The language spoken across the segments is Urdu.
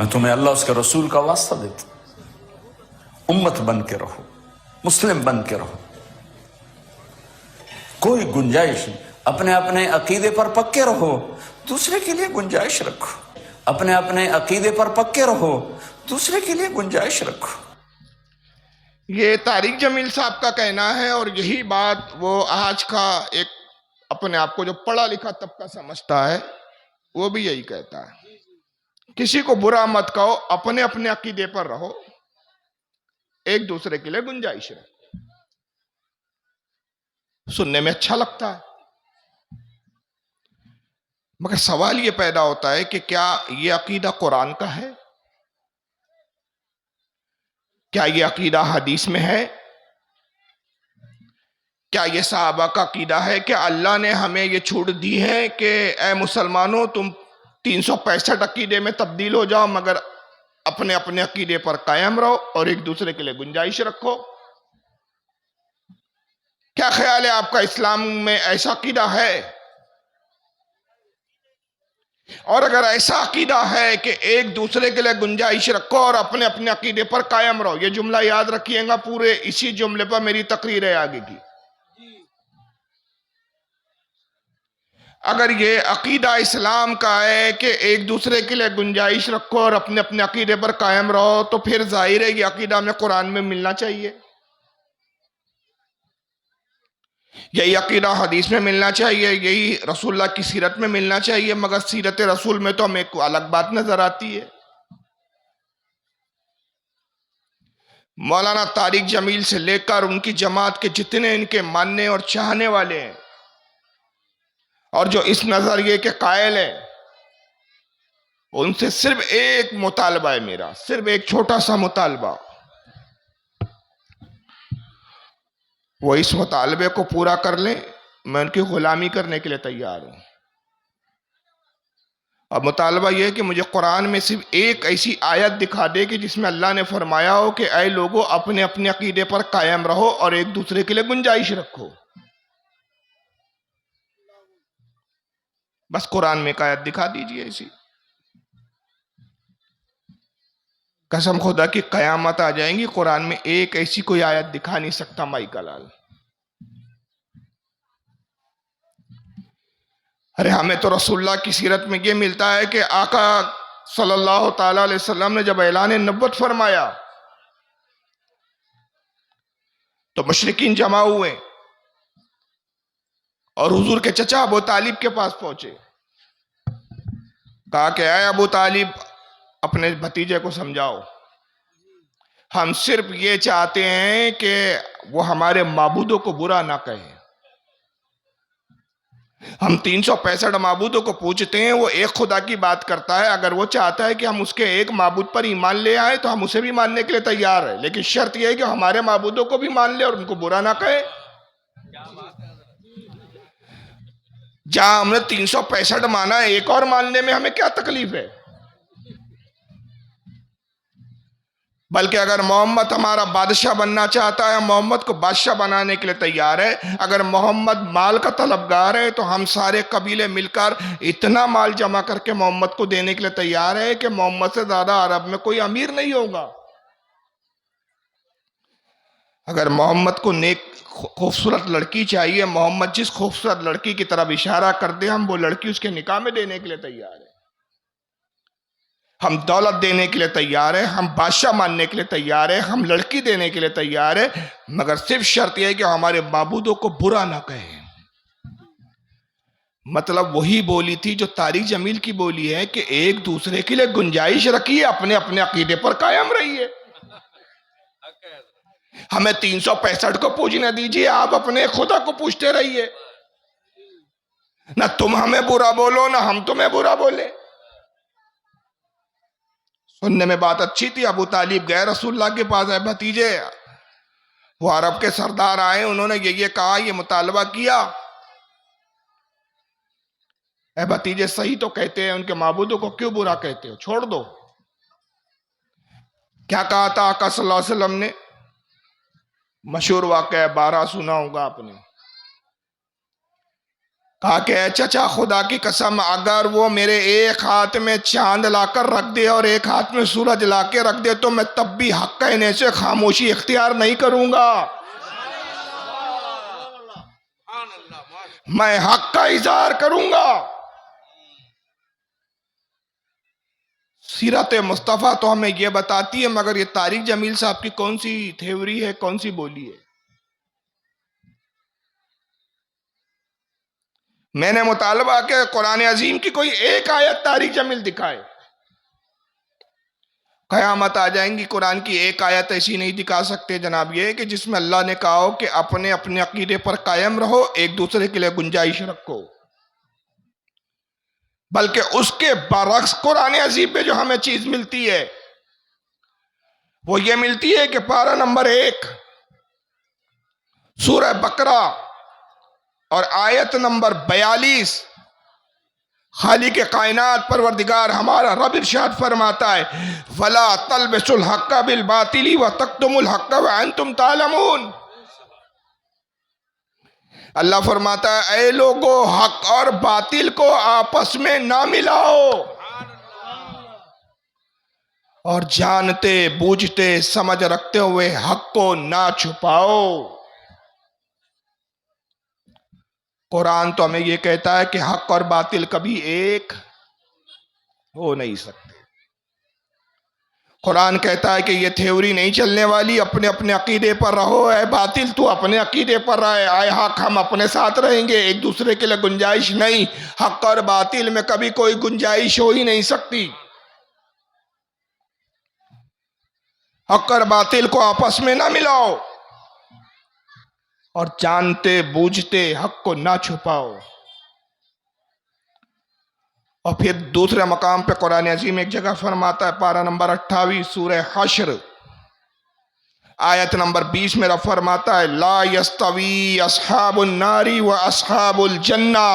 میں تمہیں اللہ اس کے رسول کا واسطہ دیتا ہوں، امت بن کے رہو، مسلم بن کے رہو، کوئی گنجائش نہیں، اپنے اپنے عقیدے پر پکے رہو، دوسرے کے لیے گنجائش رکھو، اپنے اپنے عقیدے پر پکے رہو، دوسرے کے لیے گنجائش رکھو۔ یہ طارق جمیل صاحب کا کہنا ہے، اور یہی بات وہ آج کا ایک اپنے آپ کو جو پڑھا لکھا طبقہ سمجھتا ہے وہ بھی یہی کہتا ہے۔ کسی کو برا مت کہو، اپنے اپنے عقیدے پر رہو، ایک دوسرے کے لیے گنجائش رہو۔ سننے میں اچھا لگتا ہے، مگر سوال یہ پیدا ہوتا ہے کہ کیا یہ عقیدہ قرآن کا ہے؟ کیا یہ عقیدہ حدیث میں ہے؟ کیا یہ صحابہ کا عقیدہ ہے؟ کیا اللہ نے ہمیں یہ چھوٹ دی ہے کہ اے مسلمانوں تم 365 عقیدے میں تبدیل ہو جاؤ، مگر اپنے اپنے عقیدے پر قائم رہو اور ایک دوسرے کے لیے گنجائش رکھو؟ کیا خیال ہے آپ کا، اسلام میں ایسا عقیدہ ہے؟ اور اگر ایسا عقیدہ ہے کہ ایک دوسرے کے لیے گنجائش رکھو اور اپنے اپنے عقیدے پر قائم رہو، یہ جملہ یاد رکھیے گا، پورے اسی جملے پر میری تقریر ہے آگے کی۔ اگر یہ عقیدہ اسلام کا ہے کہ ایک دوسرے کے لیے گنجائش رکھو اور اپنے اپنے عقیدے پر قائم رہو، تو پھر ظاہر ہے یہ عقیدہ ہمیں قرآن میں ملنا چاہیے، یہی عقیدہ حدیث میں ملنا چاہیے، یہی رسول اللہ کی سیرت میں ملنا چاہیے، مگر سیرت رسول میں تو ہمیں کوئی الگ بات نظر آتی ہے۔ مولانا طارق جمیل سے لے کر ان کی جماعت کے جتنے ان کے ماننے اور چاہنے والے ہیں، اور جو اس نظریے کے قائل ہیں، ان سے صرف ایک مطالبہ ہے میرا، صرف ایک چھوٹا سا مطالبہ، وہ اس مطالبے کو پورا کر لیں، میں ان کی غلامی کرنے کے لیے تیار ہوں۔ اور مطالبہ یہ ہے کہ مجھے قرآن میں صرف ایک ایسی آیت دکھا دے کہ جس میں اللہ نے فرمایا ہو کہ اے لوگو اپنے اپنے عقیدے پر قائم رہو اور ایک دوسرے کے لیے گنجائش رکھو۔ بس قرآن میں ایک آیت دکھا دیجئے ایسی۔ قسم خدا کی قیامت آ جائیں گی، قرآن میں ایک ایسی کوئی آیت دکھا نہیں سکتا مائی کا لال۔ ارے ہمیں تو رسول اللہ کی سیرت میں یہ ملتا ہے کہ آقا صلی اللہ تعالی علیہ وسلم نے جب اعلان نبوت فرمایا تو مشرکین جمع ہوئے اور حضور کے چچا ابو طالب کے پاس پہنچے، کہا کہ اے ابو طالب اپنے بھتیجے کو سمجھاؤ، ہم صرف یہ چاہتے ہیں کہ وہ ہمارے معبودوں کو برا نہ کہیں۔ ہم 365 معبودوں کو پوچھتے ہیں، وہ ایک خدا کی بات کرتا ہے، اگر وہ چاہتا ہے کہ ہم اس کے ایک معبود پر ایمان لے آئے تو ہم اسے بھی ماننے کے لیے تیار ہیں، لیکن شرط یہ ہے کہ ہمارے معبودوں کو بھی مان لے اور ان کو برا نہ کہے۔ جہاں ہم نے 365 مانا ہے، ایک اور ماننے میں ہمیں کیا تکلیف ہے؟ بلکہ اگر محمد ہمارا بادشاہ بننا چاہتا ہے، ہم محمد کو بادشاہ بنانے کے لیے تیار ہے۔ اگر محمد مال کا طلبگار ہے تو ہم سارے قبیلے مل کر اتنا مال جمع کر کے محمد کو دینے کے لیے تیار ہے کہ محمد سے زیادہ عرب میں کوئی امیر نہیں ہوگا۔ اگر محمد کو نیک خوبصورت لڑکی چاہیے، محمد جس خوبصورت لڑکی کی طرف اشارہ کر دے، ہم وہ لڑکی اس کے نکاح میں دینے کے لیے تیار ہیں۔ ہم دولت دینے کے لیے تیار ہیں، ہم بادشاہ ماننے کے لیے تیار ہیں، ہم لڑکی دینے کے لیے تیار ہیں، مگر صرف شرط یہ ہے کہ ہمارے معبودوں کو برا نہ کہیں۔ مطلب وہی بولی تھی جو طارق جمیل کی بولی ہے کہ ایک دوسرے کے لیے گنجائش رکھیے، اپنے اپنے عقیدے پر قائم رہیے۔ ہمیں 365 کو پوجنے دیجیے، آپ اپنے خدا کو پوچھتے رہیے، نہ تم ہمیں برا بولو نہ ہم تمہیں برا بولے۔ سننے میں بات اچھی تھی، ابو طالب گئے رسول اللہ کے پاس، اے بھتیجے، وہ عرب کے سردار آئے، انہوں نے یہ کہا، یہ مطالبہ کیا، اے بھتیجے صحیح تو کہتے ہیں، ان کے معبودوں کو کیوں برا کہتے ہو، چھوڑ دو۔ کیا کہا تھا آقا صلی اللہ علیہ وسلم نے؟ مشہور واقعہ 12 سنا ہوگا آپ نے۔ کہا کہ اے چچا خدا کی قسم اگر وہ میرے ایک ہاتھ میں چاند لا کر رکھ دے اور ایک ہاتھ میں سورج لا کے رکھ دے تو میں تب بھی حق کہنے سے خاموشی اختیار نہیں کروں گا، میں حق کا اظہار کروں گا۔ سیرت مصطفیٰ تو ہمیں یہ بتاتی ہے، مگر یہ طارق جمیل صاحب کی کون سی تھیوری ہے، کون سی بولی ہے؟ میں نے مطالبہ کہ قرآن عظیم کی کوئی ایک آیت طارق جمیل دکھائے۔ قیامت آ جائیں گی، قرآن کی ایک آیت ایسی نہیں دکھا سکتے جناب یہ کہ جس میں اللہ نے کہا ہو کہ اپنے اپنے عقیدے پر قائم رہو، ایک دوسرے کے لیے گنجائش رکھو، بلکہ اس کے برعکس قرآن عظیم میں جو ہمیں چیز ملتی ہے وہ یہ ملتی ہے کہ پارہ نمبر 1 سورہ بقرہ اور آیت نمبر 42 خالق کائنات پروردگار ہمارا رب ارشاد فرماتا ہے وَلَا تَلْبِسُوا الْحَقَّ بِالْبَاطِلِ وَتَكْتُمُوا الْحَقَّ وَأَنْتُمْ تَعْلَمُونَ۔ اللہ فرماتا ہے اے لوگو حق اور باطل کو آپس میں نہ ملاؤ اور جانتے بوجھتے سمجھ رکھتے ہوئے حق کو نہ چھپاؤ۔ قرآن تو ہمیں یہ کہتا ہے کہ حق اور باطل کبھی ایک ہو نہیں سکتے۔ قرآن کہتا ہے کہ یہ تھیوری نہیں چلنے والی، اپنے اپنے عقیدے پر رہو، اے باطل تو اپنے عقیدے پر رہے، اے حق ہم اپنے ساتھ رہیں گے، ایک دوسرے کے لیے گنجائش نہیں۔ حق اور باطل میں کبھی کوئی گنجائش ہو ہی نہیں سکتی۔ حق اور باطل کو آپس میں نہ ملاؤ اور جانتے بوجھتے حق کو نہ چھپاؤ۔ اور پھر دوسرے مقام پہ قرآن عظیم ایک جگہ فرماتا ہے پارہ نمبر 28 سورہ حشر آیت نمبر 20 میں رب فرماتا ہے لا یستوی اصحاب النار و اصحاب الجنہ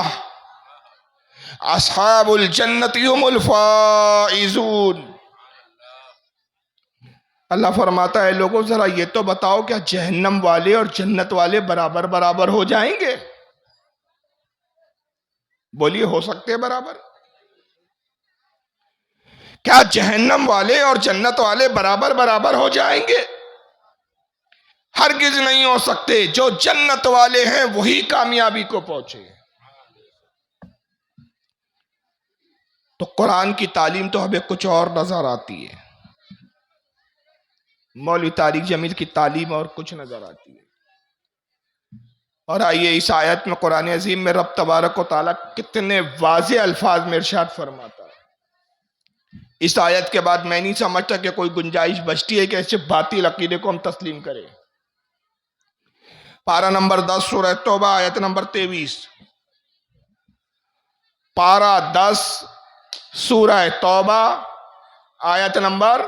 اصحاب الجنت هم الفائزون۔ اللہ فرماتا ہے لوگوں ذرا یہ تو بتاؤ کیا جہنم والے اور جنت والے برابر برابر ہو جائیں گے؟ بولیے ہو سکتے برابر؟ کیا جہنم والے اور جنت والے برابر برابر ہو جائیں گے؟ ہرگز نہیں ہو سکتے۔ جو جنت والے ہیں وہی کامیابی کو پہنچے۔ تو قرآن کی تعلیم تو ہمیں کچھ اور نظر آتی ہے، مولوی طارق جمیل کی تعلیم اور کچھ نظر آتی ہے۔ اور آئیے اس آیت میں قرآن عظیم میں رب تبارک و تعالیٰ کتنے واضح الفاظ میں ارشاد فرماتا ہے۔ اس آیت کے بعد میں نہیں سمجھتا کہ کوئی گنجائش بچتی ہے کہ ایسے باطل عقیدے کو ہم تسلیم کریں۔ پارہ نمبر 10 سورہ توبہ آیت نمبر 23، پارہ 10 سورہ توبہ آیت نمبر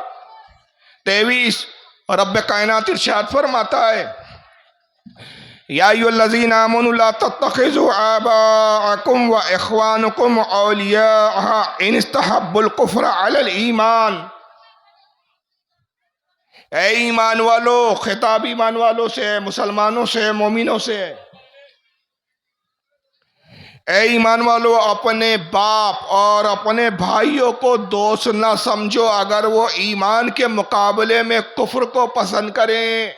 23، اور رب کائنات ارشاد فرماتا ہے یا ایھا الذین آمنوا لا تتخذوا آباءکم واخوانکم اولیاء ان استحبوا الکفر علی الایمان۔ اے ایمان والو، خطاب ایمان والوں سے، مسلمانوں سے، مومنوں سے، اے ایمان والو اپنے باپ اور اپنے بھائیوں کو دوست نہ سمجھو اگر وہ ایمان کے مقابلے میں کفر کو پسند کریں۔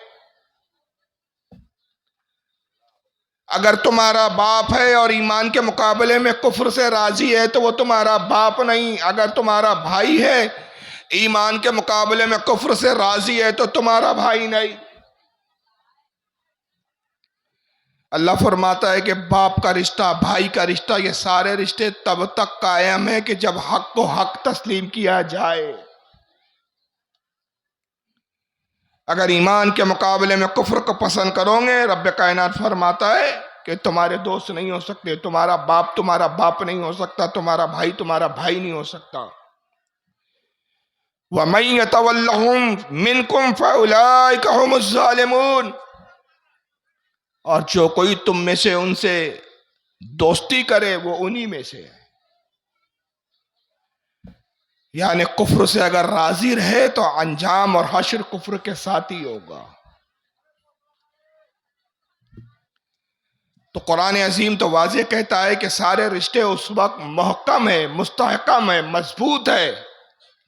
اگر تمہارا باپ ہے اور ایمان کے مقابلے میں کفر سے راضی ہے تو وہ تمہارا باپ نہیں۔ اگر تمہارا بھائی ہے ایمان کے مقابلے میں کفر سے راضی ہے تو تمہارا بھائی نہیں۔ اللہ فرماتا ہے کہ باپ کا رشتہ، بھائی کا رشتہ، یہ سارے رشتے تب تک قائم ہیں کہ جب حق کو حق تسلیم کیا جائے۔ اگر ایمان کے مقابلے میں کفر کو پسند کرو گے، رب کائنات فرماتا ہے کہ تمہارے دوست نہیں ہو سکتے، تمہارا باپ نہیں ہو سکتا، تمہارا بھائی نہیں ہو سکتا۔ وَمَن يَتَوَلَّهُم مِّنكُمْ فَأُولَٰئِكَ هُمُ الظَّالِمُونَ۔ اور جو کوئی تم میں سے ان سے دوستی کرے وہ انہی میں سے ہے۔ یعنی کفر سے اگر راضی رہے تو انجام اور حشر کفر کے ساتھ ہی ہوگا۔ تو قرآن عظیم تو واضح کہتا ہے کہ سارے رشتے اس وقت محکم ہے، مستحکم ہے، مضبوط ہے،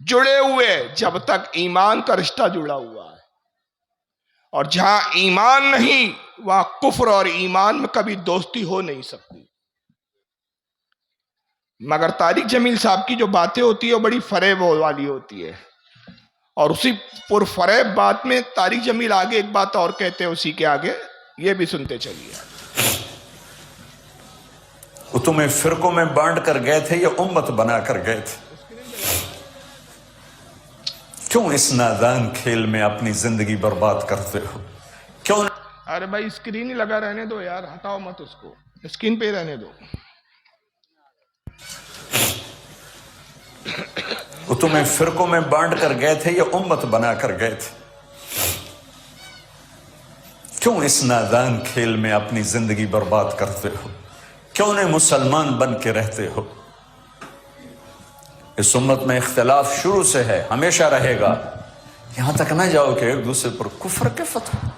جڑے ہوئے جب تک ایمان کا رشتہ جڑا ہوا ہے، اور جہاں ایمان نہیں وہاں کفر اور ایمان میں کبھی دوستی ہو نہیں سکتی۔ مگر طارق جمیل صاحب کی جو باتیں ہوتی ہے وہ بڑی فریب والی ہوتی ہے، اور اسی پر فریب بات میں طارق جمیل آگے ایک بات اور کہتے ہیں، اسی کے آگے یہ بھی سنتے چلیے۔ وہ تمہیں فرقوں میں بانٹ کر گئے تھے یا امت بنا کر گئے تھے؟ کیوں اس نادان کھیل میں اپنی زندگی برباد کرتے ہو؟ کیوں؟ ارے بھائی اسکرین ہی لگا رہنے دو یار، ہٹاؤ مت اس کو، اسکرین پہ ہی رہنے دو۔ وہ تمہیں فرقوں میں بانٹ کر گئے تھے یا امت بنا کر گئے تھے؟ کیوں اس نادان کھیل میں اپنی زندگی برباد کرتے ہو؟ کیوں نہیں مسلمان بن کے رہتے ہو؟ اس امت میں اختلاف شروع سے ہے، ہمیشہ رہے گا، یہاں تک نہ جاؤ کہ ایک دوسرے پر کفر کے فتوے۔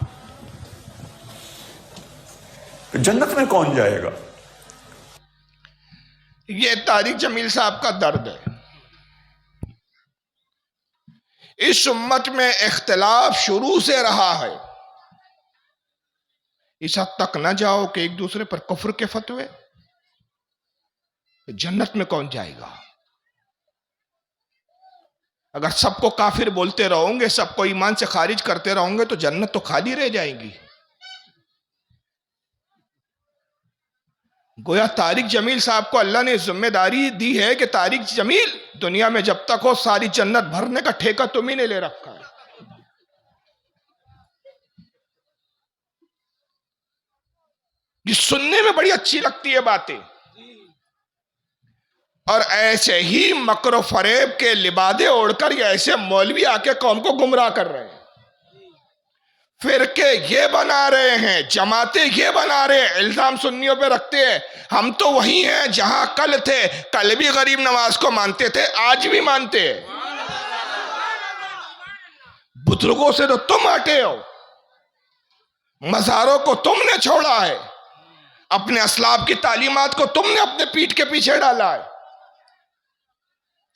جنت میں کون جائے گا؟ یہ طارق جمیل صاحب کا درد ہے۔ اس امت میں اختلاف شروع سے رہا ہے، اس حد تک نہ جاؤ کہ ایک دوسرے پر کفر کے فتوے۔ جنت میں کون جائے گا؟ اگر سب کو کافر بولتے رہو گے، سب کو ایمان سے خارج کرتے رہو گے تو جنت تو خالی رہ جائے گی۔ گویا طارق جمیل صاحب کو اللہ نے ذمہ داری دی ہے کہ طارق جمیل دنیا میں جب تک ہو ساری جنت بھرنے کا ٹھیکہ تمہیں نے لے رکھا ہے۔ یہ سننے میں بڑی اچھی لگتی ہے باتیں، اور ایسے ہی مکر و فریب کے لبادے اوڑھ کر یہ ایسے مولوی آ کے قوم کو گمراہ کر رہے ہیں، فرقے یہ بنا رہے ہیں، جماعتیں یہ بنا رہے ہیں، الزام سنیوں پہ رکھتے ہیں ہم تو وہی ہیں جہاں کل تھے، کل بھی غریب نواز کو مانتے تھے، آج بھی مانتے ہیں۔ بزرگوں سے تو تم ہٹے ہو، مزاروں کو تم نے چھوڑا ہے، اپنے اسلاف کی تعلیمات کو تم نے اپنے پیٹھ کے پیچھے ڈالا ہے،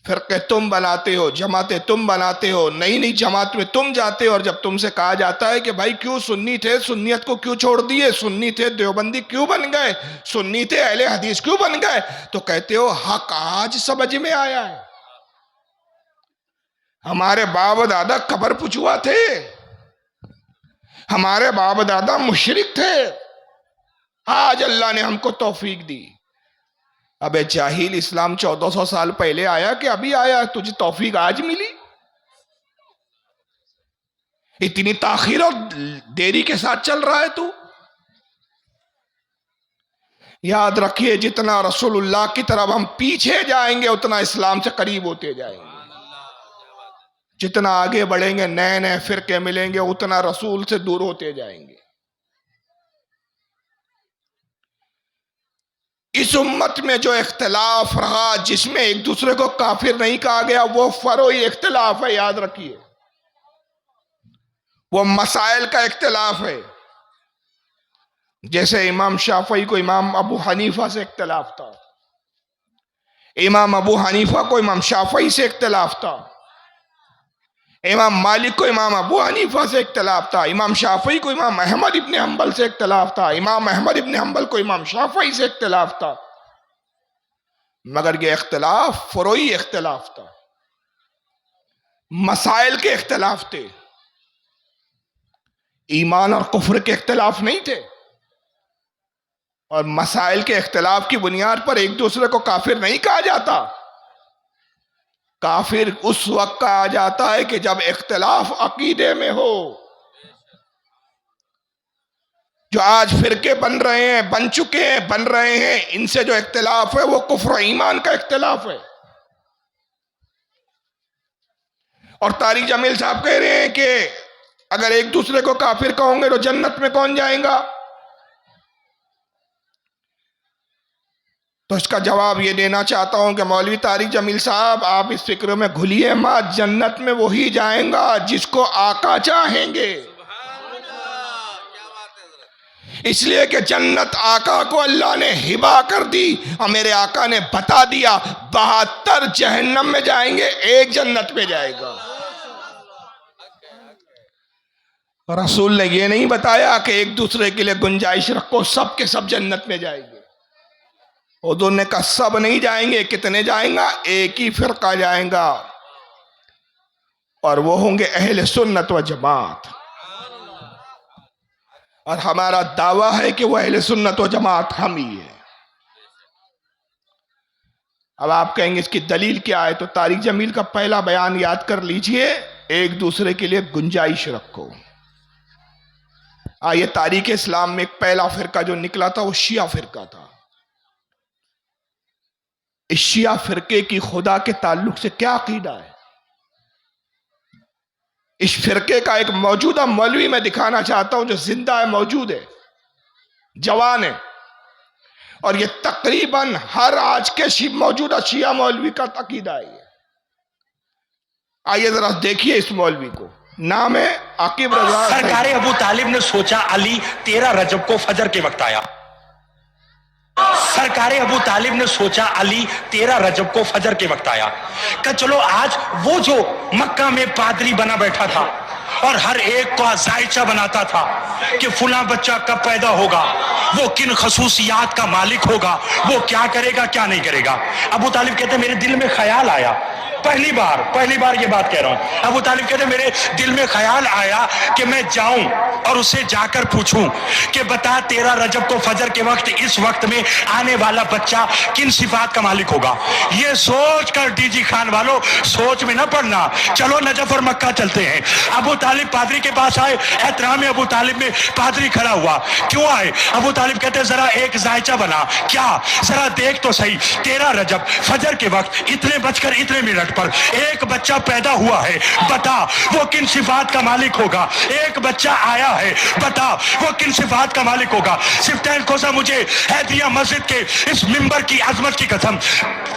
فرقے تم بناتے ہو، جماعتیں تم بناتے ہو، نئی نئی جماعت میں تم جاتے ہو، اور جب تم سے کہا جاتا ہے کہ بھائی کیوں سنی تھے، سنیت کو کیوں چھوڑ دیے، سنی تھے دیوبندی کیوں بن گئے، سنی تھے اہل حدیث کیوں بن گئے، تو کہتے ہو حق آج سمجھ میں آیا ہے، ہمارے باپ دادا قبر پچوا تھے، ہمارے باپ دادا مشرک تھے، آج اللہ نے ہم کو توفیق دی۔ ابے جاہل، اسلام 1400 سال پہلے آیا کہ ابھی آیا، تجھے توفیق آج ملی؟ اتنی تاخیر اور دیری کے ساتھ چل رہا ہے تو؟ یاد رکھیے جتنا رسول اللہ کی طرف ہم پیچھے جائیں گے اتنا اسلام سے قریب ہوتے جائیں گے، جتنا آگے بڑھیں گے نئے نئے فرقے ملیں گے اتنا رسول سے دور ہوتے جائیں گے۔ اس امت میں جو اختلاف رہا جس میں ایک دوسرے کو کافر نہیں کہا گیا وہ فروعی اختلاف ہے، یاد رکھیے، وہ مسائل کا اختلاف ہے۔ جیسے امام شافعی کو امام ابو حنیفہ سے اختلاف تھا، امام ابو حنیفہ کو امام شافعی سے اختلاف تھا، امام مالک کو امام ابو حنیفہ سے اختلاف تھا، امام شافعی کو امام احمد ابن حنبل سے اختلاف تھا، امام احمد ابن حنبل کو امام شافعی سے اختلاف تھا، مگر یہ اختلاف فروعی اختلاف تھا، مسائل کے اختلاف تھے، ایمان اور کفر کے اختلاف نہیں تھے، اور مسائل کے اختلاف کی بنیاد پر ایک دوسرے کو کافر نہیں کہا جاتا۔ کافر اس وقت کہا جاتا ہے کہ جب اختلاف عقیدے میں ہو۔ جو آج فرقے بن رہے ہیں، بن چکے ہیں، بن رہے ہیں، ان سے جو اختلاف ہے وہ کفر و ایمان کا اختلاف ہے۔ اور طارق جمیل صاحب کہہ رہے ہیں کہ اگر ایک دوسرے کو کافر کہوں گے تو جنت میں کون جائیں گا؟ تو اس کا جواب یہ دینا چاہتا ہوں کہ مولوی طارق جمیل صاحب آپ اس فکر میں گھلیے مت، جنت میں وہی جائیں گا جس کو آقا چاہیں گے۔ اس لیے کہ جنت آقا کو اللہ نے ہبا کر دی، اور میرے آقا نے بتا دیا 72 جہنم میں جائیں گے، ایک جنت میں جائے گا۔ رسول نے یہ نہیں بتایا کہ ایک دوسرے کے لیے گنجائش رکھو، سب کے سب جنت میں جائیں گے۔ حضور نے کہا سب نہیں جائیں گے، کتنے جائیں گا؟ ایک ہی فرقہ جائیں گا، اور وہ ہوں گے اہل سنت و جماعت۔ اور ہمارا دعویٰ ہے کہ وہ اہل سنت و جماعت ہم ہی ہیں۔ اب آپ کہیں گے اس کی دلیل کیا ہے؟ تو طارق جمیل کا پہلا بیان یاد کر لیجئے، ایک دوسرے کے لیے گنجائش رکھو۔ یہ تاریخ اسلام میں ایک پہلا فرقہ جو نکلا تھا وہ شیعہ فرقہ تھا۔ اس شیعہ فرقے کی خدا کے تعلق سے کیا عقیدہ ہے؟ اس فرقے کا ایک موجودہ مولوی میں دکھانا چاہتا ہوں جو زندہ ہے، موجود ہے، جوان ہے، اور یہ تقریباً ہر آج کے موجودہ شیعہ مولوی کا عقیدہ ہے۔ آئیے ذرا دیکھیے اس مولوی کو، نام ہے عاقب رضا۔ سرکار ابو طالب نے سوچا علی 13 رجب کو فجر کے وقت آیا۔ سرکار ابو طالب نے سوچا علی 13 رجب کو فجر کے وقت آیا کہ چلو آج وہ جو مکہ میں پادری بنا بیٹھا تھا اور ہر ایک کو ذائچہ بناتا تھا کہ فلاں بچہ کب پیدا ہوگا، وہ کن خصوصیات کا مالک ہوگا، وہ کیا کرے گا کیا نہیں کرے گا، ابو طالب کہتے ہیں میرے دل میں خیال آیا، پہلی بار یہ بات کہہ رہا ہوں، ابو طالب کہتے ہیں میرے دل میں خیال آیا کہ میں جاؤں اور اسے جا کر پوچھوں کہ بتا 13 رجب کو فجر کے وقت اس وقت میں آنے والا بچہ کن صفات کا مالک ہوگا۔ یہ سوچ کر ڈی جی خان والوں سوچ میں نہ پڑنا، چلو نجف اور مکہ چلتے ہیں۔ ابو طالب پادری کے پاس آئے، احترام ابو طالب میں پادری کھڑا ہوا، کیوں آئے؟ ابو طالب کہتے ہیں ذرا ایک ذائچہ بنا، کیا؟ ذرا دیکھ تو صحیح، 13 رجب فجر کے وقت اتنے بج کر اتنے منٹ پر ایک بچہ پیدا ہوا ہے، بتا وہ کن صفات کا مالک ہوگا۔ ایک بچہ آیا ہے، بتا وہ کن صفات کا مالک ہوگا۔ سفتین کوسا مجھے حیدریہ مسجد کے اس ممبر کی عظمت کی قسم،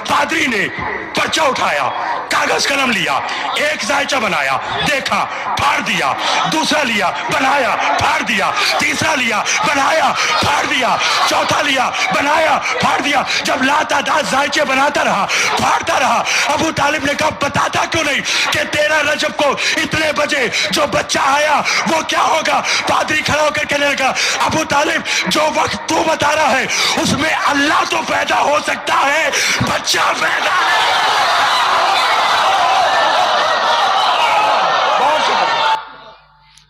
پادری نے پرچہ اٹھایا، کاغذ قلم لیا، ایک ذائچہ بنایا، دیکھا، پھاڑ دیا، دوسرا لیا، بنایا، پھاڑ دیا، تیسرا لیا، بنایا، پھاڑ دیا، چوتھا لیا، بنایا، پھاڑ دیا۔ جب لاتعداد ذائچے بناتا رہا، پھاڑتا رہا، ابو طالب نے کہا بتاتا کیوں نہیں کہ 13 رجب کو اتنے بجے جو بچہ آیا وہ کیا ہوگا؟ پادری کھڑا ہو کر کہنے لگا ابو طالب جو وقت تو بتا رہا ہے اس میں اللہ تو پیدا ہو سکتا ہے، بچہ پیدا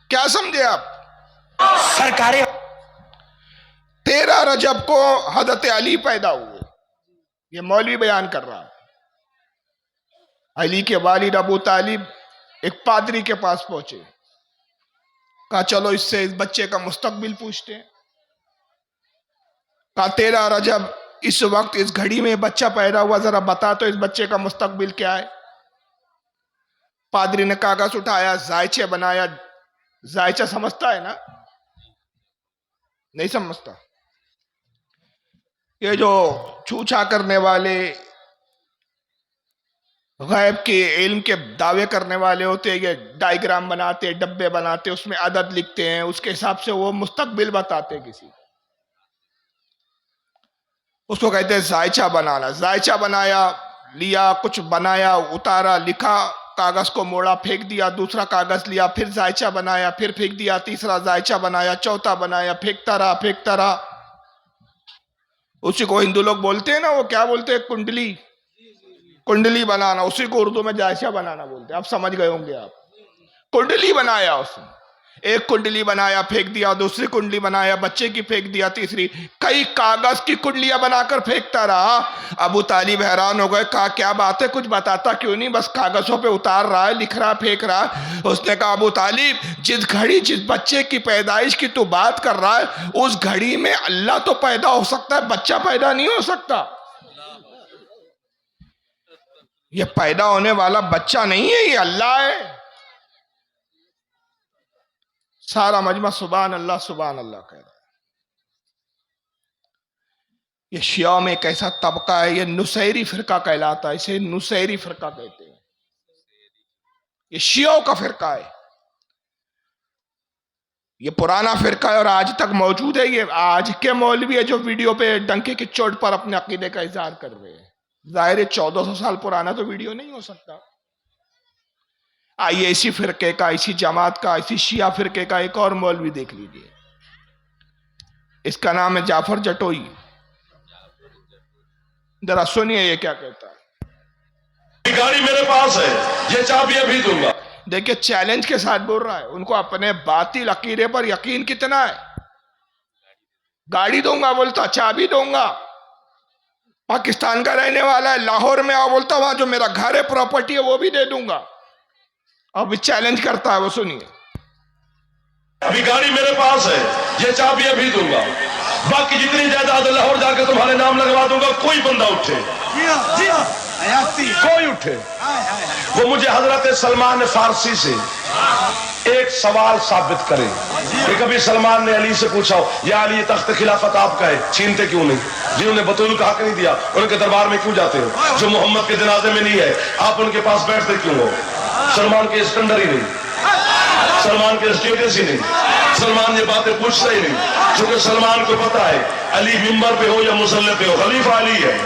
کیا سمجھے آپ؟ سرکار 13 رجب کو حضرت علی پیدا ہوئے، یہ مولوی بیان کر رہا ہے۔ علی کے والد ابو طالب ایک پادری کے پاس پہنچے، کہا چلو اس سے اس بچے کا مستقبل پوچھتے ہیں۔ کہا 13 رجب اس وقت اس گھڑی میں بچہ پیدا ہوا، ذرا بتا تو اس بچے کا مستقبل کیا ہے۔ پادری نے کاغذ اٹھایا، ذائچے بنایا۔ ذائچہ سمجھتا ہے نا؟ نہیں سمجھتا؟ یہ جو چوچا کرنے والے، غیب کے علم کے دعوے کرنے والے ہوتے ہیں، یہ ڈائیگرام بناتے، ڈبے بناتے، اس میں عدد لکھتے ہیں، اس کے حساب سے وہ مستقبل بتاتے کسی، اس کو کہتے ہیں ذائچہ بنانا۔ ذائچہ بنایا، لیا، کچھ بنایا، اتارا، لکھا، کاغذ کو موڑا، پھینک دیا، دوسرا کاغذ لیا، پھر ذائچہ بنایا، پھر پھینک دیا، تیسرا ذائچہ بنایا، چوتھا بنایا، پھینکتا رہا۔ اسی کو ہندو لوگ بولتے ہیں نا، وہ کیا بولتے ہیں؟ کنڈلی بنانا، اسی کو اردو میں ذائچہ بنانا بولتے ہیں۔ اب سمجھ گئے ہوں گے آپ۔ کنڈلی بنایا، اس نے ایک کنڈلی بنایا، پھینک دیا، دوسری کنڈلی بنایا، بچے کی پھینک دیا، تیسری، کئی کاغذ کی کنڈلیاں بنا کر پھینکتا رہا۔ ابو طالب حیران ہو گئے، کہا کیا بات ہے، کچھ بتاتا کیوں نہیں؟ بس کاغذوں پہ اتار رہا ہے، لکھ رہا، پھینک رہا۔ اس نے کہا ابو طالب جس گھڑی، جس بچے کی پیدائش کی تو بات کر رہا ہے، اس گھڑی میں اللہ تو پیدا ہو سکتا ہے، بچہ پیدا نہیں ہو سکتا۔ یہ پیدا ہونے والا بچہ نہیں ہے، یہ اللہ ہے۔ سارا مجمع سبحان اللہ سبحان اللہ کہہ رہا ہے۔ یہ شیعہ میں ایک ایسا طبقہ ہے، یہ نصیری فرقہ کہلاتا ہے، اسے نصیری فرقہ کہتے ہیں۔ یہ شیعوں کا فرقہ ہے۔ یہ پرانا فرقہ ہے اور آج تک موجود ہے. یہ آج کے مولوی ہے جو ویڈیو پہ ڈنکے کی چوٹ پر اپنے عقیدے کا اظہار کر رہے ہیں. ظاہر ہے 1400 سال پرانا تو ویڈیو نہیں ہو سکتا. آئیے اسی فرقے کا، اسی جماعت کا، اسی شیعہ فرقے کا ایک اور مولوی دیکھ لیجئے. اس کا نام ہے جعفر جٹوئی. ذرا سنیے یہ کیا کہتا ہے. گاڑی میرے پاس ہے، یہ چابی ابھی دوں گا. دیکھیں چیلنج کے ساتھ بول رہا ہے. ان کو اپنے باطل عقیدے پر یقین کتنا ہے. گاڑی دوں گا بولتا، چابی دوں گا. پاکستان کا رہنے والا ہے، لاہور میں آؤ بولتا وہاں جو میرا گھر ہے پراپرٹی ہے وہ بھی دے دوں گا. اب چیلنج کرتا ہے، وہ سنیے. ابھی گاڑی میرے پاس ہے، یہ چابی ابھی دوں گا. باقی جتنی جائیداد لاہور جا کے تمہارے نام لگوا دوں گا. کوئی بندہ اٹھے، کوئی اٹھے، وہ مجھے حضرت سلمان فارسی سے ایک سوال ثابت کرے کہ کبھی سلمان نے علی سے پوچھا ہو یا علی یہ تخت خلافت آپ کا ہے، چھینتے کیوں نہیں؟ جنہوں نے بطول کا حق نہیں دیا ان کے دربار میں کیوں جاتے ہو؟ جو محمد کے جنازے میں نہیں ہے آپ ان کے پاس بیٹھتے کیوں ہو؟ سلمان کے اسکندر ہی نہیں، سلمان کے اسٹیٹس ہی نہیں، سلمان یہ باتیں پوچھتا ہی نہیں، چونکہ سلمان کو پتا ہے علی ممبر پہ ہو یا مصلی پہ ہو خلیفہ علی ہے.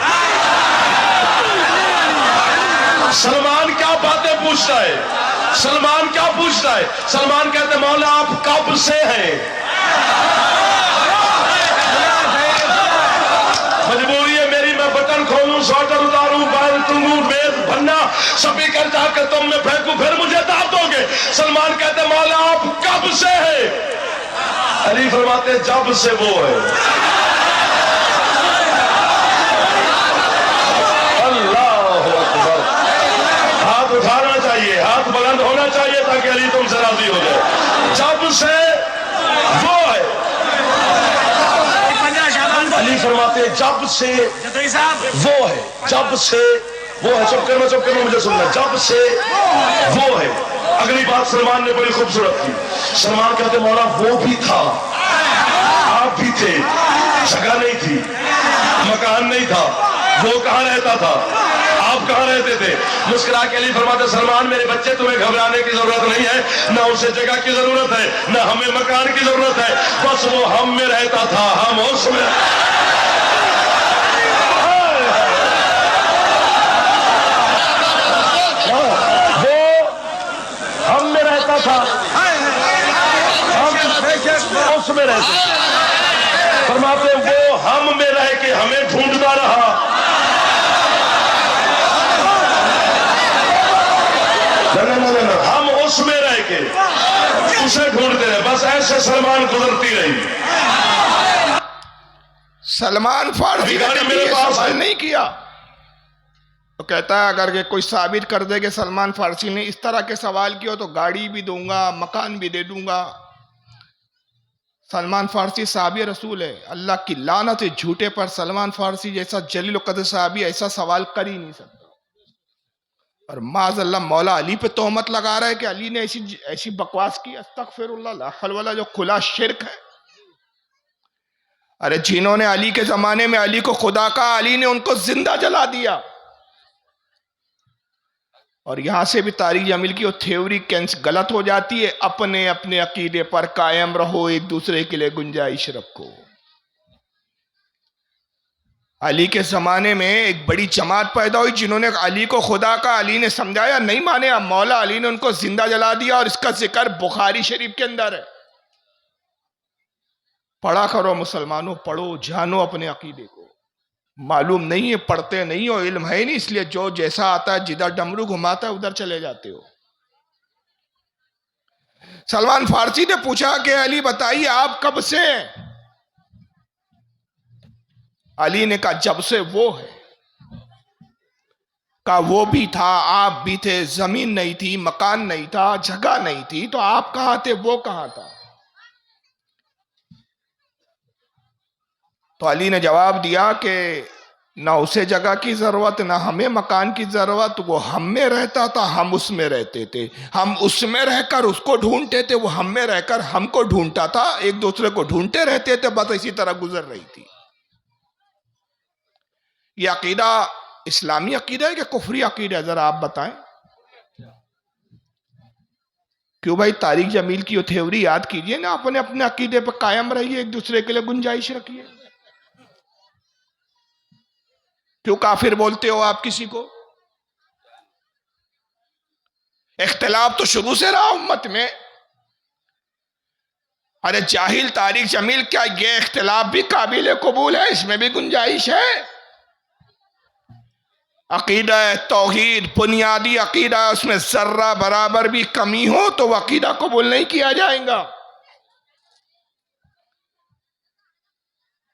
سلمان کیا باتیں پوچھتا ہے؟ سلمان کیا پوچھتا ہے؟ سلمان کہتے مولا آپ کب سے ہیں؟ مجبوری ہے میری، میں بٹن کھولوں، سوٹر اتاروں، باہر ٹنگوں، میز بھننا سبھی کر جا کے تم میں پھینکوں، پھر مجھے دعوت دو گے. سلمان کہتے مولا آپ کب سے ہیں؟ علی فرماتے جب سے وہ ہے. اٹھانا چاہیے، ہاتھ بلند ہونا چاہیے تاکہ علی تم سے راضی ہو جائے. جب سے وہ ہے. علی فرماتے ہیں جب سے وہ ہے، جب سے وہ ہے. چپ کرنا مجھے سننا. جب سے وہ ہے. اگلی بات سلمان نے بڑی خوبصورت کی. سلمان کہتے مولا وہ بھی تھا، آپ بھی تھے، جگہ نہیں تھی، مکان نہیں تھا، وہ کہاں رہتا تھا، آپ کہاں رہتے تھے؟ مسکرا کے علی فرماتے سلمان میرے بچے تمہیں گھبرانے کی ضرورت نہیں ہے، نہ اسے جگہ کی ضرورت ہے، نہ ہمیں مکان کی ضرورت ہے، بس وہ ہم میں رہتا تھا، ہم اس میں. وہ ہم میں رہتا تھا، ہم اس میں رہتے تھے. فرماتے وہ ہم میں رہ کے ہمیں ڈھونڈتا رہا. ہم اس میں رہ کے اسے ڈھونڈتے رہے. بس ایسے سلمان گزرتی رہی. سلمان فارسی نے کبھی یہ سوال نہیں کیا. تو کہتا ہے اگر کوئی ثابت کر دے کہ سلمان فارسی نے اس طرح کے سوال کیا تو گاڑی بھی دوں گا، مکان بھی دے دوں گا. سلمان فارسی صحابی رسول ہے. اللہ کی لعنت ہے جھوٹے پر. سلمان فارسی جیسا جلیل القدر صحابی ایسا سوال کر ہی نہیں سکتا. اور معاذ اللہ مولا علی پہ تہمت لگا رہا ہے کہ علی نے ایسی بکواس کی. استغفر اللہ، لا حول ولا، جو کھلا شرک ہے. ارے جنہوں نے علی کے زمانے میں علی کو خدا کہا، علی نے ان کو زندہ جلا دیا. اور یہاں سے بھی طارق جمیل کی وہ تھیوری غلط ہو جاتی ہے. اپنے اپنے عقیدے پر قائم رہو، ایک دوسرے کے لیے گنجائش رکھو. علی کے زمانے میں ایک بڑی جماعت پیدا ہوئی جنہوں نے علی کو خدا کا، علی نے سمجھایا نہیں مانے، اب مولا علی نے ان کو زندہ جلا دیا. اور اس کا ذکر بخاری شریف کے اندر ہے. پڑھا کرو مسلمانوں، پڑھو، جانو اپنے عقیدے کو. معلوم نہیں ہے، پڑھتے نہیں ہو، علم ہے نہیں، اس لیے جو جیسا آتا ہے جدھر ڈمرو گھماتا ہے ادھر چلے جاتے ہو. سلمان فارسی نے پوچھا کہ علی بتائیے آپ کب سے ہیں؟ علی نے کہا جب سے وہ ہے. کہا وہ بھی تھا، آپ بھی تھے. زمین نہیں تھی، مکان نہیں تھا، جگہ نہیں تھی، تو آپ کہاں تھے، وہ کہاں تھا؟ تو علی نے جواب دیا کہ نہ اسے جگہ کی ضرورت، نہ ہمیں مکان کی ضرورت. وہ ہم میں رہتا تھا، ہم اس میں رہتے تھے. ہم اس میں رہ کر اس کو ڈھونڈتے تھے، وہ ہم میں رہ کر ہم کو ڈھونڈتا تھا. ایک دوسرے کو ڈھونڈتے رہتے تھے، بس اسی طرح گزر رہی تھی. یہ عقیدہ اسلامی عقیدہ ہے کہ کفری عقیدہ ہے؟ ذرا آپ بتائیں. کیوں بھائی؟ طارق جمیل کی وہ تھیوری یاد کیجئے نا، اپنے اپنے عقیدے پر قائم رہیے، ایک دوسرے کے لیے گنجائش رکھیے. کیوں کافر بولتے ہو آپ کسی کو؟ اختلاف تو شروع سے رہا امت میں. ارے جاہل طارق جمیل، کیا یہ اختلاف بھی قابل قبول ہے؟ اس میں بھی گنجائش ہے. عقیدہ توحید بنیادی عقیدہ، اس میں ذرہ برابر بھی کمی ہو تو وہ عقیدہ قبول نہیں کیا جائے گا.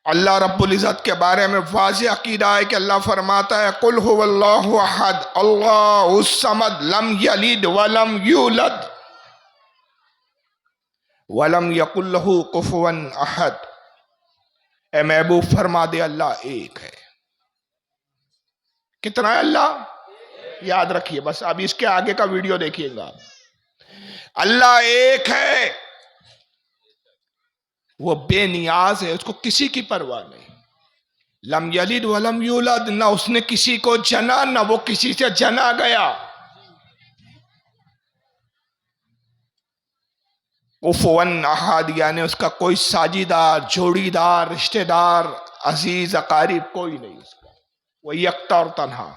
اللہ رب العزت کے بارے میں واضح عقیدہ ہے کہ اللہ فرماتا ہے قل هو اللہ احد اللہ الصمد لم یلد ولم یولد ولم یکن لہ کفوا احد. اے محبوب فرما دے اللہ ایک ہے. کتنا ہے اللہ؟ یاد رکھیے بس. اب اس کے آگے کا ویڈیو دیکھیے گا. اللہ ایک ہے، وہ بے نیاز ہے، اس کو کسی کی پرواہ نہیں. لم یلد ولم یولد، نہ اس نے کسی کو جنا نہ وہ کسی سے جنا گیا. کفوا احد یعنی اس کا کوئی ساجیدار، جوڑی دار، رشتہ دار، عزیز اقارب کوئی نہیں اس کا. وہ یکتا اور تنہا.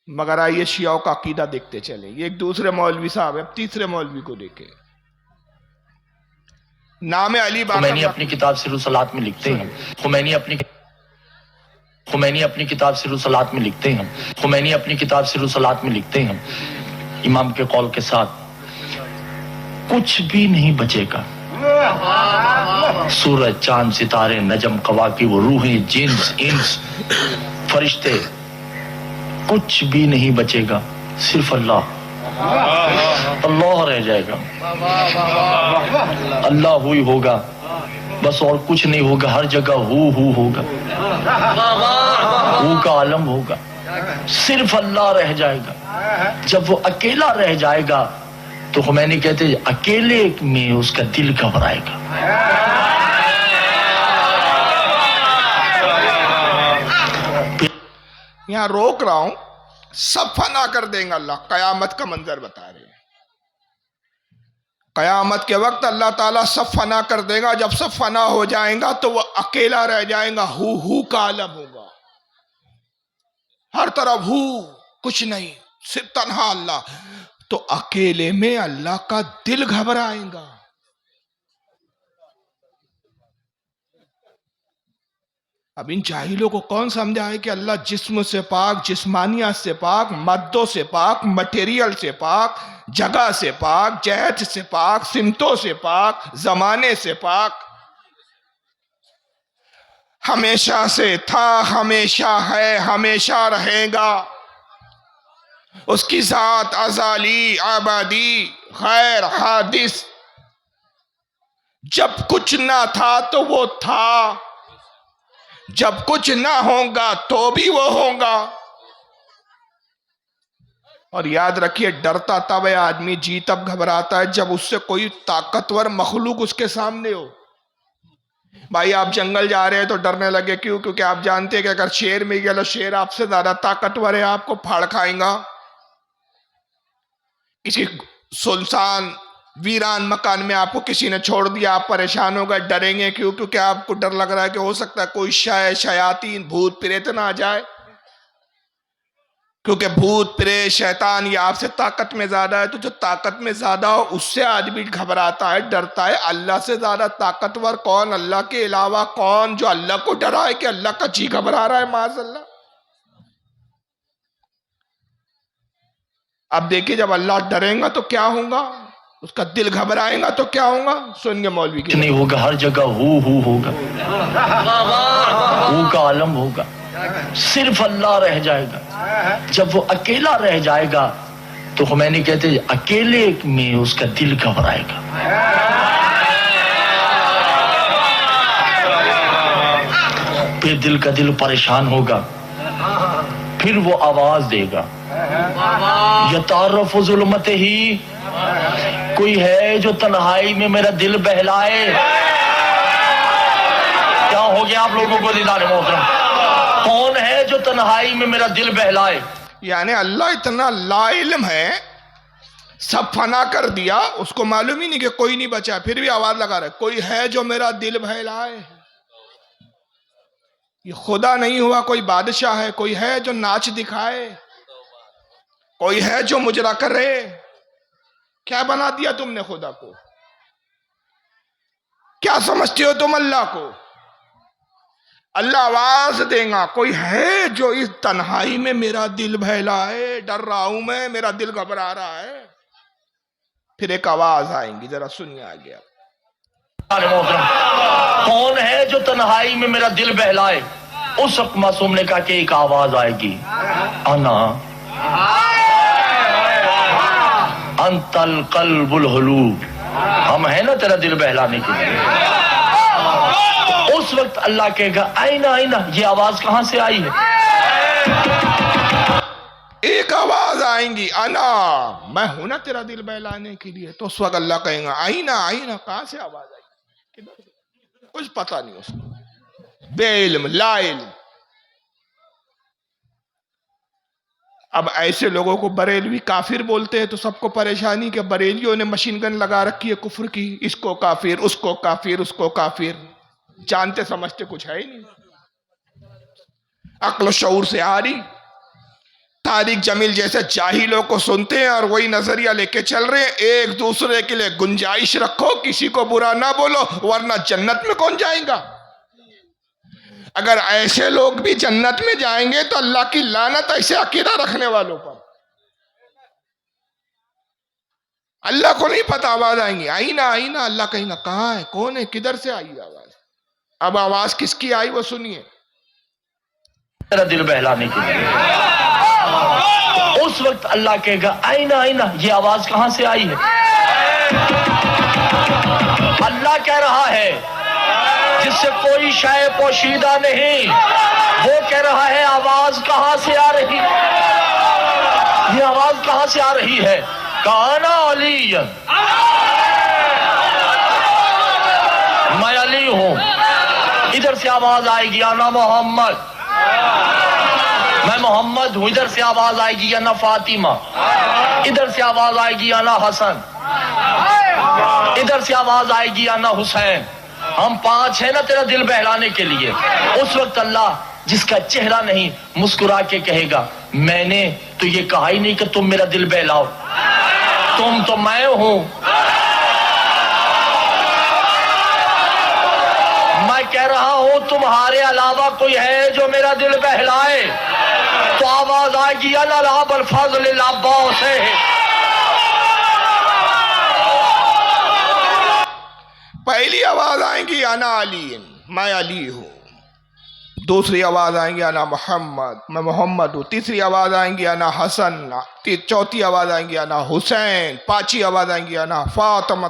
مگر آئیے شیعوں کا عقیدہ دیکھتے چلیں. یہ ایک دوسرے مولوی صاحب ہے، اب تیسرے مولوی کو دیکھیں. نام علی باقر خمینی اپنی کتاب سیر الصلاۃ میں لکھتے ہیں، خمینی اپنی کتاب سیر الصلاۃ میں لکھتے ہیں، خمینی اپنی کتاب سیر الصلاۃ میں لکھتے ہیں امام کے قول کے ساتھ کچھ بھی نہیں بچے گا. سورج، چاند، ستارے، نجم، کواکب، روحیں، جنس، انس، فرشتے، کچھ بھی نہیں بچے گا، صرف اللہ. اللہ رہ جائے گا. اللہ ہوئی ہوگا بس، اور کچھ نہیں ہوگا. ہر جگہ ہو ہوگا، ہو کا عالم ہوگا. صرف اللہ رہ جائے گا. جب وہ اکیلا رہ جائے گا تو خمینی کہتے ہیں اکیلے میں اس کا دل گھبرائے گا. یہاں روک رہا ہوں. سب فنا کر دیں گا اللہ. قیامت کا منظر بتا رہے ہیں. قیامت کے وقت اللہ تعالیٰ سب فنا کر دے گا. جب سب فنا ہو جائیں گا تو وہ اکیلا رہ جائیں گا. ہو کا عالم ہوگا. ہر طرف ہو، کچھ نہیں، صرف تنہا اللہ. تو اکیلے میں اللہ کا دل گھبرائے گا. اب ان جاہلوں کو کون سمجھائے کہ اللہ جسم سے پاک، جسمانیات سے پاک، مادوں سے پاک، مٹیریل سے پاک، جگہ سے پاک، جہت سے پاک، سمتوں سے پاک، زمانے سے پاک، ہمیشہ سے تھا، ہمیشہ ہے، ہمیشہ رہے گا. اس کی ذات ازلی، ابدی، غیر حادث. جب کچھ نہ تھا تو وہ تھا، جب کچھ نہ ہوگا تو بھی وہ ہوگا. اور یاد رکھیے ڈرتا تب ہے آدمی، جی تب گھبراتا ہے جب اس سے کوئی طاقتور مخلوق اس کے سامنے ہو. بھائی آپ جنگل جا رہے ہیں تو ڈرنے لگے، کیوں؟ کیونکہ آپ جانتے ہیں کہ اگر شیر میں گیا تو شیر آپ سے زیادہ طاقتور ہے، آپ کو پھاڑ کھائیں گا. کسی سنسان ویران مکان میں آپ کو کسی نے چھوڑ دیا، آپ پریشان ہو گئے، ڈریں گے. کیوں؟ کیونکہ آپ کو ڈر لگ رہا ہے کہ ہو سکتا ہے کوئی شیاطین، بھوت پریت نہ آ جائے. کیونکہ بھوت پریت شیطان یہ آپ سے طاقت میں زیادہ ہے. تو جو طاقت میں زیادہ ہو اس سے آدمی گھبراتا ہے، ڈرتا ہے. اللہ سے زیادہ طاقتور کون؟ اللہ کے علاوہ کون جو اللہ کو ڈرا ہے کہ اللہ کا جی گھبرا رہا ہے؟ معاذ اللہ. اب دیکھیے جب اللہ ڈریں گا تو کیا ہوگا، اس کا دل گھبرائے گا تو کیا ہوگا. سن گے مولوی کی نہیں ہوگا، ہر جگہ ہو ہوگا، ہو کا عالم ہوگا. صرف اللہ رہ جائے گا. جب وہ اکیلا رہ جائے گا تو خمینی کہتے ہیں اکیلے میں اس کا دل گھبرائے گا. پھر دل کا دل پریشان ہوگا، پھر وہ آواز دے گا یتعرف ظلمت ہی، کوئی ہے جو تنہائی میں میرا دل بہلائے. کیا ہو گیا آپ لوگوں کو دیدار محترم؟ کون ہے جو تنہائی میں میرا دل بہلائے؟ یعنی اللہ اتنا لا علم ہے سب فنا کر دیا، اس کو معلوم ہی نہیں کہ کوئی نہیں بچا، پھر بھی آواز لگا رہا ہے کوئی ہے جو میرا دل بہلائے۔ یہ خدا نہیں ہوا، کوئی بادشاہ ہے، کوئی ہے جو ناچ دکھائے، کوئی ہے جو مجرا کرے۔ کیا بنا دیا تم نے خدا کو؟ کیا سمجھتے ہو تم اللہ کو؟ اللہ آواز دے گا کوئی ہے جو اس تنہائی میں میرا دل بہلائے، ڈر رہا ہوں میں، میرا دل گھبرا رہا ہے۔ پھر ایک آواز آئیں گی، ذرا سنیے آگے آپ۔ کون ہے جو تنہائی میں میرا دل بہلائے؟ اس وقت معصوم نے کہا کہ ایک آواز آئے گی، انا انت القلب الحلوب، ہم ہیں نا تیرا دل بہلانے کے لیے۔ اس وقت اللہ کہے گا آئینہ آئینہ، یہ آواز کہاں سے آئی ہے؟ ایک آواز آئیں گی، انا، میں ہوں نا تیرا دل بہلانے کے لیے۔ تو اس وقت اللہ کہیں گا آئینہ آئینہ، کہاں سے آواز آئی؟ کچھ پتا نہیں اس کو، بے علم، لا علم۔ اب ایسے لوگوں کو بریلوی کافر بولتے ہیں تو سب کو پریشانی کہ بریلیوں نے مشین گن لگا رکھی ہے کفر کی، اس کو کافر، اس کو کافر، اس کو کافر۔ جانتے سمجھتے کچھ ہے ہی نہیں، عقل و شعور سے آ رہی۔ طارق جمیل جیسے جاہلوں کو سنتے ہیں اور وہی نظریہ لے کے چل رہے ہیں۔ ایک دوسرے کے لیے گنجائش رکھو، کسی کو برا نہ بولو، ورنہ جنت میں کون جائیں گا؟ اگر ایسے لوگ بھی جنت میں جائیں گے تو اللہ کی لعنت ایسے عقیدہ رکھنے والوں پر۔ اللہ کو نہیں پتا آواز آئیں گی، آئینہ آئینہ، اللہ کہیں گا کہاں ہے، کون ہے، کدھر سے آئی آواز؟ اب آواز کس کی آئی وہ سنیے۔ تیرا دل بہلانے کے لیے۔ اس وقت اللہ کہے گا آئینہ آئینہ، یہ آواز کہاں سے آئی ہے؟ اللہ کہہ رہا ہے جس سے کوئی شے پوشیدہ نہیں، وہ کہہ رہا ہے آواز کہاں سے آ رہی، یہ آواز کہاں سے آ رہی ہے؟ کانا علی، میں علی ہوں۔ ادھر سے آواز آئے گی انا محمد، میں محمد ہوں۔ ادھر سے آواز آئے گی انا فاطمہ، ادھر سے آواز آئے گی انا حسن، ادھر سے آواز آئے گی انا حسین۔ ہم پانچ ہیں نا تیرا دل بہلانے کے لیے۔ اس وقت اللہ جس کا چہرہ نہیں مسکرا کے کہے گا میں نے تو یہ کہا ہی نہیں کہ تم میرا دل بہلاؤ، تم تو میں ہوں۔ میں کہہ رہا ہوں تمہارے علاوہ کوئی ہے جو میرا دل بہلائے، تو آواز آئے گی انا الاب الفضل العباس ہے۔ پہلی آواز آئیں گی انا علی، میں علی ہوں۔ دوسری آواز آئیں گی انا محمد، میں محمد ہوں۔ تیسری آواز آئیں گی انا حسن، چوتھی آواز آئیں گی انا حسین، پانچویں آواز آئیں گی انا فاطمہ۔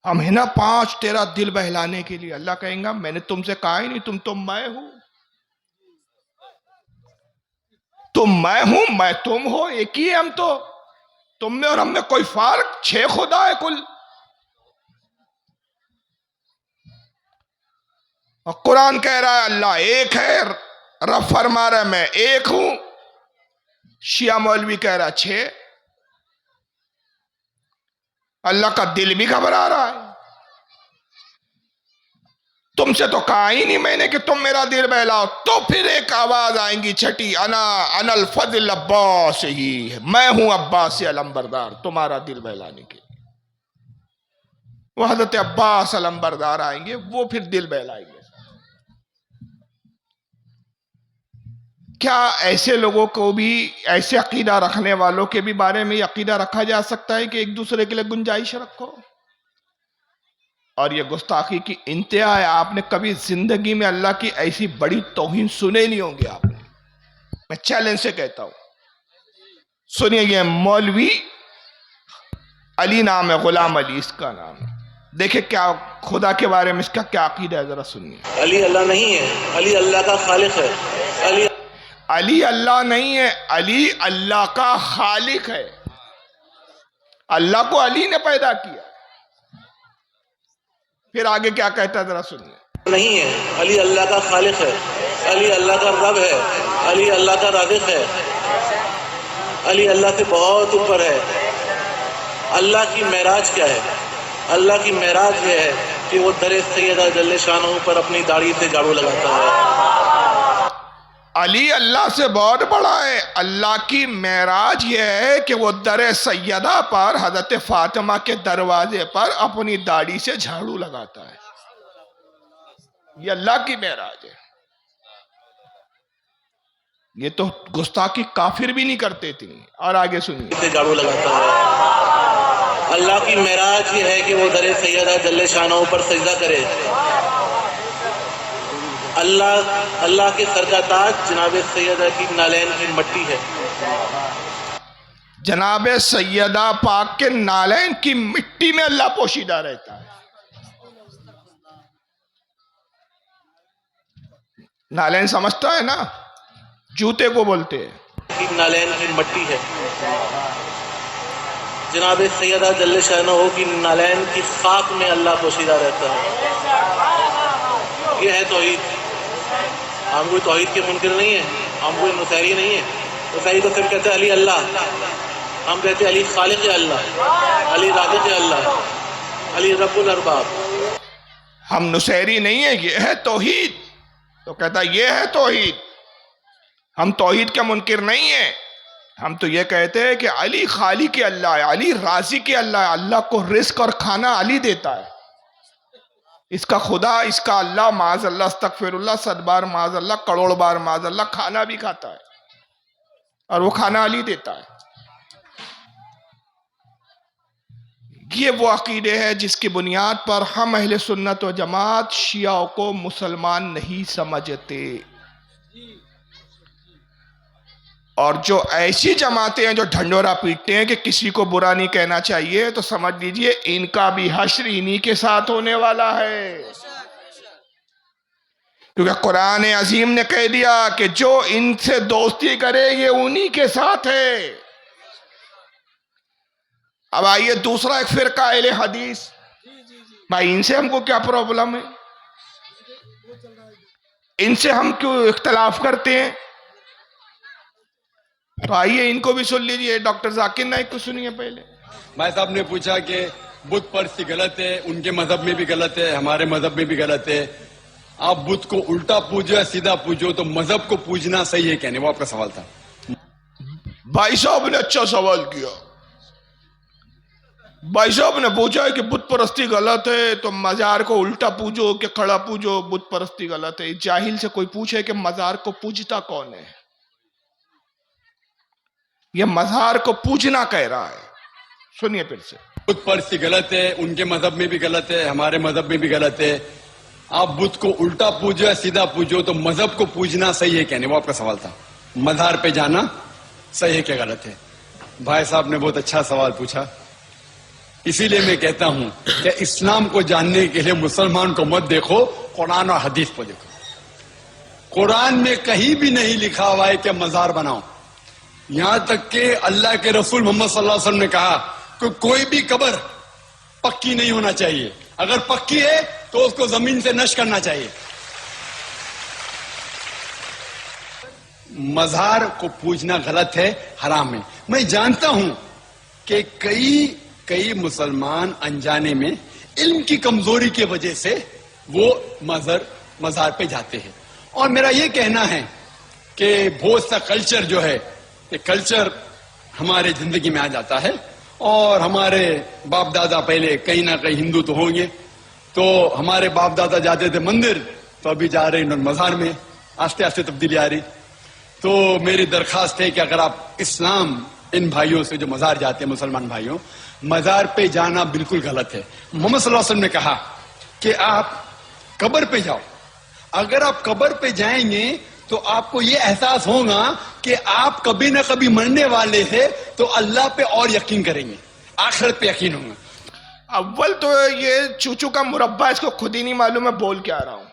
ہم ہیں نا پانچ تیرا دل بہلانے کے لیے۔ اللہ کہیں گا میں نے تم سے کہا ہی نہیں، تم تو میں ہوں، تم میں ہوں، میں تم ہو، ایک ہی ہے ہم تو۔ تم میں اور ہم میں کوئی فرق؟ 6 خدا ہے کل۔ اور قرآن کہہ رہا ہے اللہ ایک ہے، رب فرما رہا ہے میں ایک ہوں۔ شیعہ مولوی کہہ رہا 6۔ اللہ کا دل بھی گھبرا رہا ہے۔ تم سے تو کہا ہی نہیں میں نے کہ تم میرا دل بہلاؤ۔ تو پھر ایک آواز آئیں گی چھٹی، انا الفضل عباس، ہی میں ہوں عباس علمبردار تمہارا دل بہلانے کے لیے۔ وہ حضرت عباس علمبردار آئیں گے، وہ پھر دل بہلائیں گے۔ کیا ایسے لوگوں کو بھی، ایسے عقیدہ رکھنے والوں کے بھی بارے میں عقیدہ رکھا جا سکتا ہے کہ ایک دوسرے کے لیے گنجائش رکھو؟ اور یہ گستاخی کی انتہا ہے۔ آپ نے کبھی زندگی میں اللہ کی ایسی بڑی توہین سنے نہیں ہوں گے آپ نے، میں چیلنج سے کہتا ہوں۔ سنیے، یہ مولوی علی نام ہے، غلام علی اس کا نام ہے۔ دیکھیں کیا خدا کے بارے میں اس کا کیا عقیدہ ہے، ذرا سنیے۔ علی اللہ نہیں ہے، علی اللہ کا خالق ہے۔ علی اللہ نہیں ہے، علی اللہ کا خالق ہے۔ اللہ کو علی نے پیدا کیا۔ پھر آگے کیا کہتا ہے ذرا سنیے۔ نہیں ہے، علی اللہ کا خالق ہے، علی اللہ کا رب ہے، علی اللہ کا رازق ہے، علی اللہ سے بہت اوپر ہے۔ اللہ کی معراج کیا ہے؟ اللہ کی معراج یہ ہے کہ وہ در سیدہ جل شانہ پر اپنی داڑھی سے جھاڑو لگاتا ہے۔ علی اللہ سے بہت بڑا ہے۔ اللہ کی معراج یہ ہے کہ وہ در سیدہ پر حضرت فاطمہ کے دروازے پر اپنی داڑھی سے جھاڑو لگاتا ہے۔ یہ اللہ کی معراج ہے۔ یہ تو گستاخی کافر بھی نہیں کرتے تھے۔ اور آگے سنیے، سے جھاڑو لگاتا ہے۔ اللہ کی معراج یہ ہے کہ وہ در سیدہ جل شانہ پر سجدہ کرے۔ اللہ کے سر کا تاج جناب سیدہ کی نالین کی مٹی ہے۔ جناب سیدہ پاک کے نالین کی مٹی میں اللہ پوشیدہ رہتا ہے۔ نالین سمجھتا ہے نا، جوتے کو بولتے ہیں۔ کی نالین کی مٹی ہے۔ جناب سیدہ جل شانہ کی نالین کی خاک میں اللہ پوشیدہ رہتا ہے۔ یہ ہے توحید۔ ہم کوئی توحید کے منکر نہیں ہیں، ہم کوئی نصیری نہیں ہیں۔ نصیری تو صرف کہتے ہیں علی اللہ، ہم کہتے ہیں علی خالق اللہ، علی رازق اللہ، علی رب الارباب۔ ہم نصیری نہیں ہیں، یہ ہے توحید۔ تو کہتا یہ ہے توحید، ہم توحید کے منکر نہیں ہیں۔ ہم تو یہ کہتے ہیں کہ علی خالق اللہ ہے، علی رازق اللہ ہے۔ اللہ کو رزق اور کھانا علی دیتا ہے۔ اس کا خدا، اس کا اللہ، معاذ اللہ، استغفر اللہ، 100 بار معاذ اللہ، کروڑ بار معاذ اللہ، کھانا بھی کھاتا ہے اور وہ کھانا علی دیتا ہے۔ یہ وہ عقیدے ہے جس کی بنیاد پر ہم اہل سنت و جماعت شیعہ کو مسلمان نہیں سمجھتے، اور جو ایسی جماعتیں ہیں جو ڈھنڈورا پیٹتے ہیں کہ کسی کو برا نہیں کہنا چاہیے، تو سمجھ لیجئے ان کا بھی حشر انہی کے ساتھ ہونے والا ہے، کیونکہ قرآن عظیم نے کہہ دیا کہ جو ان سے دوستی کرے یہ انہی کے ساتھ ہے۔ اب آئیے دوسرا ایک فرقہ اہل حدیث، بھائی ان سے ہم کو کیا پرابلم ہے؟ ان سے ہم کیوں اختلاف کرتے ہیں؟ تو آئیے ان کو بھی سن لیجئے۔ ڈاکٹر ذاکر نائک کو سنیے پہلے۔ بھائی صاحب نے پوچھا کہ بت پرستی غلط ہے، ان کے مذہب میں بھی غلط ہے، ہمارے مذہب میں بھی غلط ہے۔ آپ بت کو الٹا پوجو یا سیدھا پوجو، تو مذہب کو پوجنا صحیح ہے کیا نہیں؟ وہ آپ کا سوال تھا۔ بھائی صاحب نے اچھا سوال کیا۔ بھائی صاحب نے پوچھا ہے کہ بت پرستی غلط ہے تو مزار کو الٹا پوجو کہ کھڑا پوجو، بت پرستی غلط ہے۔ جاہل سے کوئی پوچھے کہ مزار کو پوجتا کون ہے؟ یہ مزار کو پوجنا کہہ رہا ہے۔ سنیے پھر سے۔ بت پرستی غلط ہے، ان کے مذہب میں بھی غلط ہے، ہمارے مذہب میں بھی غلط ہے۔ آپ بت کو الٹا پوجو یا سیدھا پوجو، تو مذہب کو پوجنا صحیح ہے کیا نہیں؟ وہ آپ کا سوال تھا۔ مزار پہ جانا صحیح ہے کیا غلط ہے؟ بھائی صاحب نے بہت اچھا سوال پوچھا۔ اسی لیے میں کہتا ہوں کہ اسلام کو جاننے کے لیے مسلمان کو مت دیکھو، قرآن اور حدیث کو دیکھو۔ قرآن میں کہیں بھی نہیں لکھا ہوا ہے کہ مزار بناؤ۔ یہاں تک کہ اللہ کے رسول محمد صلی اللہ علیہ وسلم نے کہا کہ کوئی بھی قبر پکی نہیں ہونا چاہیے، اگر پکی ہے تو اس کو زمین سے نشر کرنا چاہیے۔ مزار کو پوجنا غلط ہے، حرام ہے۔ میں جانتا ہوں کہ کئی مسلمان انجانے میں علم کی کمزوری کی وجہ سے وہ مزار پہ جاتے ہیں، اور میرا یہ کہنا ہے کہ بہت سا کلچر جو ہے، یہ کلچر ہمارے زندگی میں آ جاتا ہے، اور ہمارے باپ دادا پہلے کہیں نہ کہیں ہندو تو ہوں گے، تو ہمارے باپ دادا جاتے تھے مندر، تو ابھی جا رہے ہیں مزار میں، آستے آستے تبدیلی آ رہی۔ تو میری درخواست ہے کہ اگر آپ اسلام ان بھائیوں سے جو مزار جاتے ہیں، مسلمان بھائیوں، مزار پہ جانا بالکل غلط ہے۔ محمد صلی اللہ علیہ وسلم نے کہا کہ آپ قبر پہ جاؤ، اگر آپ قبر پہ جائیں گے تو آپ کو یہ احساس ہوگا کہ آپ کبھی نہ کبھی مرنے والے ہیں، تو اللہ پہ اور یقین کریں گے، آخرت پہ یقین ہوگا۔ اول تو یہ چوچو کا مربع اس کو خود ہی نہیں معلوم ہے بول کے آ رہا ہوں۔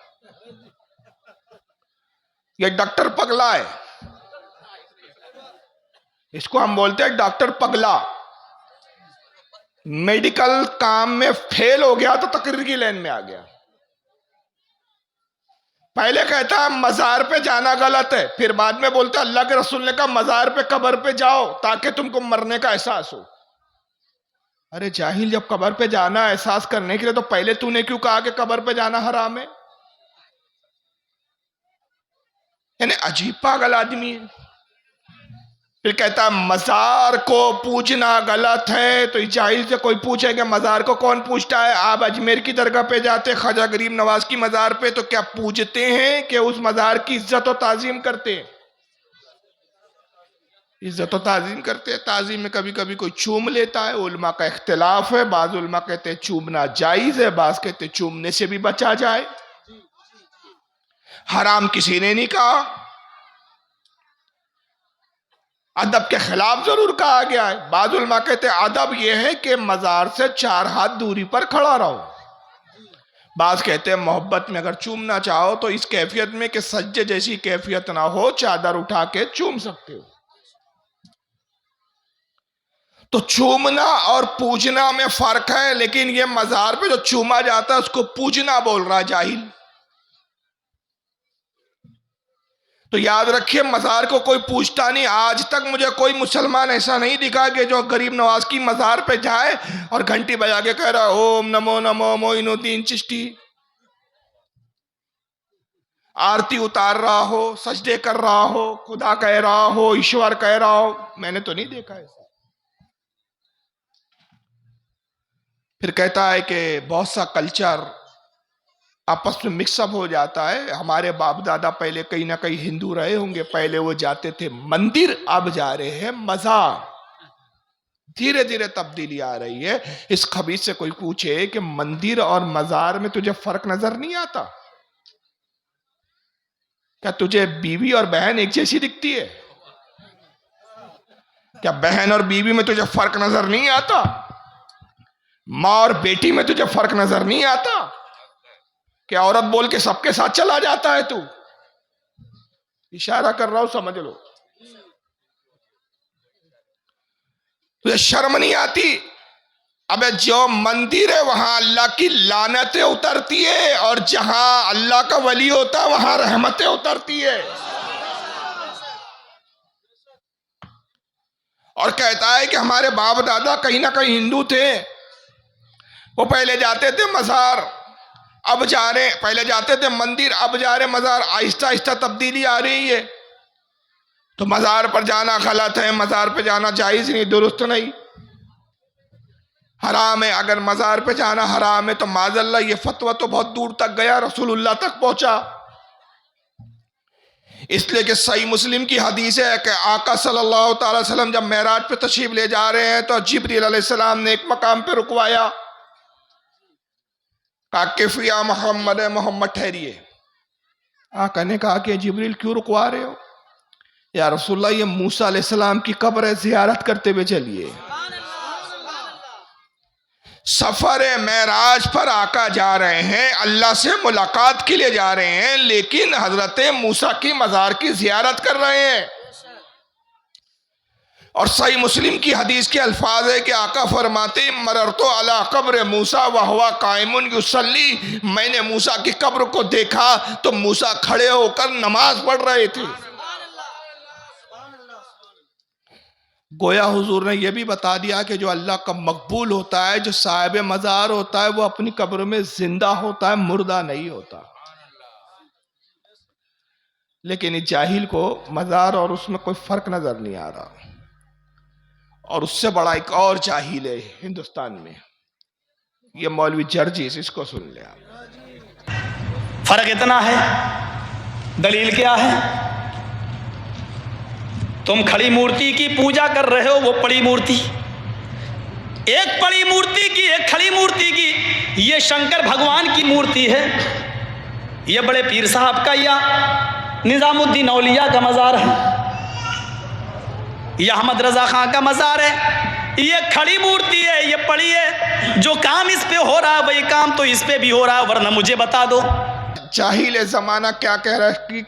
یہ ڈاکٹر پگلا ہے، اس کو ہم بولتے ہیں ڈاکٹر پگلا۔ میڈیکل کام میں فیل ہو گیا تو تقریر کی لائن میں آ گیا۔ پہلے کہتا ہے مزار پہ جانا غلط ہے، پھر بعد میں بولتا اللہ کے رسول نے کہا مزار پہ قبر پہ جاؤ تاکہ تم کو مرنے کا احساس ہو۔ ارے جاہل، جب قبر پہ جانا احساس کرنے کے لیے تو پہلے تو نے کیوں کہا کہ قبر پہ جانا حرام ہے؟ یعنی عجیب پاگل آدمی ہے۔ پھر کہتا ہے مزار کو پوجنا غلط ہے، تو اس جاہل سے کوئی پوچھے کہ مزار کو کون پوچھتا ہے؟ آپ اجمیر کی درگاہ پہ جاتے خواجہ غریب نواز کی مزار پہ، تو کیا پوجتے ہیں کہ اس مزار کی عزت و تعظیم کرتے ہیں؟ عزت و تعظیم کرتے ہیں۔ تعظیم میں کبھی کبھی کوئی چوم لیتا ہے، علماء کا اختلاف ہے، بعض علماء کہتے ہیں چومنا جائز ہے، بعض کہتے ہیں چومنے سے بھی بچا جائے، حرام کسی نے نہیں کہا، ادب کے خلاف ضرور کہا گیا ہے۔ بعض علماء کہتے ہیں ادب یہ ہے کہ مزار سے 4 ہاتھ دوری پر کھڑا رہو، بعض کہتے ہیں محبت میں اگر چومنا چاہو تو اس کیفیت میں کہ سجدے جیسی کیفیت نہ ہو، چادر اٹھا کے چوم سکتے ہو۔ تو چومنا اور پوجنا میں فرق ہے، لیکن یہ مزار پہ جو چوما جاتا ہے اس کو پوجنا بول رہا ہے جاہل۔ تو یاد رکھیے مزار کو کوئی پوچھتا نہیں۔ آج تک مجھے کوئی مسلمان ایسا نہیں دکھا کہ جو غریب نواز کی مزار پہ جائے اور گھنٹی بجا کے کہہ رہا اوم نمو نمو معین الدین چشتی، آرتی اتار رہا ہو، سجدے کر رہا ہو، خدا کہہ رہا ہو، ایشور کہہ رہا ہو، میں نے تو نہیں دیکھا ایسا۔ پھر کہتا ہے کہ بہت سا کلچر آپس میں مکس اپ ہو جاتا ہے۔ ہمارے باپ دادا پہلے کہیں نہ کہیں ہندو رہے ہوں گے، پہلے وہ جاتے تھے مندر، اب جا رہے ہیں مزار۔ دھیرے دھیرے تبدیلی آ رہی ہے۔ اس خبیث سے کوئی پوچھے کہ مندر اور مزار میں تجھے فرق نظر نہیں آتا؟ کیا تجھے بیوی اور بہن ایک جیسی دکھتی ہے؟ کیا بہن اور بیوی میں تجھے فرق نظر نہیں آتا؟ ماں اور بیٹی میں تجھے فرق نظر نہیں آتا؟ کہ عورت بول کے سب کے ساتھ چلا جاتا ہے تو؟ اشارہ کر رہا ہوں، سمجھ لو۔ تجھے شرم نہیں آتی؟ ابے جو مندر ہے وہاں اللہ کی لعنتیں اترتی ہے، اور جہاں اللہ کا ولی ہوتا ہے وہاں رحمتیں اترتی ہے۔ اور کہتا ہے کہ ہمارے باپ دادا کہیں نہ کہیں ہندو تھے، وہ پہلے جاتے تھے مزار، اب جا رہے، پہلے جاتے تھے مندر، اب جا رہے مزار۔ آہستہ آہستہ تبدیلی آ رہی ہے۔ تو مزار پر جانا غلط ہے، مزار پہ جانا جائز نہیں، درست نہیں، حرام ہے۔ اگر مزار پہ جانا حرام ہے تو معاذ اللہ یہ فتویٰ تو بہت دور تک گیا، رسول اللہ تک پہنچا۔ اس لیے کہ صحیح مسلم کی حدیث ہے کہ آقا صلی اللہ تعالی وسلم جب معراج پہ تشریف لے جا رہے ہیں تو جبریل علیہ السلام نے ایک مقام پہ رکوایا، کہا یا محمد، محمد ٹھہریے۔ آقا نے کہا کہ جبریل کیوں رکوا رہے ہو؟ یا رسول اللہ یہ موسیٰ علیہ السلام کی قبر ہے، زیارت کرتے ہوئے چلیے۔ سفر معراج پر آقا جا رہے ہیں، اللہ سے ملاقات کے لیے جا رہے ہیں، لیکن حضرت موسیٰ کی مزار کی زیارت کر رہے ہیں۔ اور صحیح مسلم کی حدیث کے الفاظ ہے کہ آقا فرماتے مررت علی قبر موسیٰ وہو قائم یصلی، میں نے موسیٰ کی قبر کو دیکھا تو موسیٰ کھڑے ہو کر نماز پڑھ رہے تھے۔ گویا حضور نے یہ بھی بتا دیا کہ جو اللہ کا مقبول ہوتا ہے، جو صاحب مزار ہوتا ہے، وہ اپنی قبر میں زندہ ہوتا ہے، مردہ نہیں ہوتا۔ لیکن اس جاہل کو مزار اور اس میں کوئی فرق نظر نہیں آ رہا۔ اور اس سے بڑا ایک اور جاہل ہے ہندوستان میں، یہ مولوی جرجیس، اس کو سن لیا۔ فرق اتنا ہے، دلیل کیا ہے؟ تم کھڑی مورتی کی پوجا کر رہے ہو، وہ پڑی مورتی، ایک پڑی مورتی کی ایک کھڑی مورتی کی۔ یہ شنکر بھگوان کی مورتی ہے، یہ بڑے پیر صاحب کا یا نظام الدین اولیاء کا مزار ہے، یہ احمد رضا خان کا مزار ہے۔ یہ کھڑی مورتی ہے، یہ پڑی ہے، جو کام اس پہ ہو رہا ہے وہی کام تو اس پہ بھی ہو رہا ہے، ورنہ مجھے بتا دو۔ جاہل زمانہ کیا کہہ رہا ہے،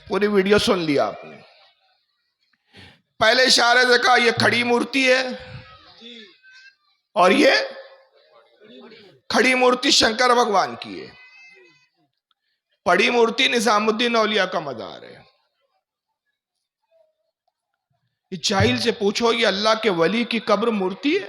پوری ویڈیو سن لیا آپ نے۔ پہلے اشارے سے کہا یہ کھڑی مورتی ہے، اور یہ کھڑی مورتی شنکر بھگوان کی ہے، پڑی مورتی نظام الدین اولیاء کا مزار ہے۔ یہ جاہل سے پوچھو یہ اللہ کے ولی کی قبر مورتی ہے؟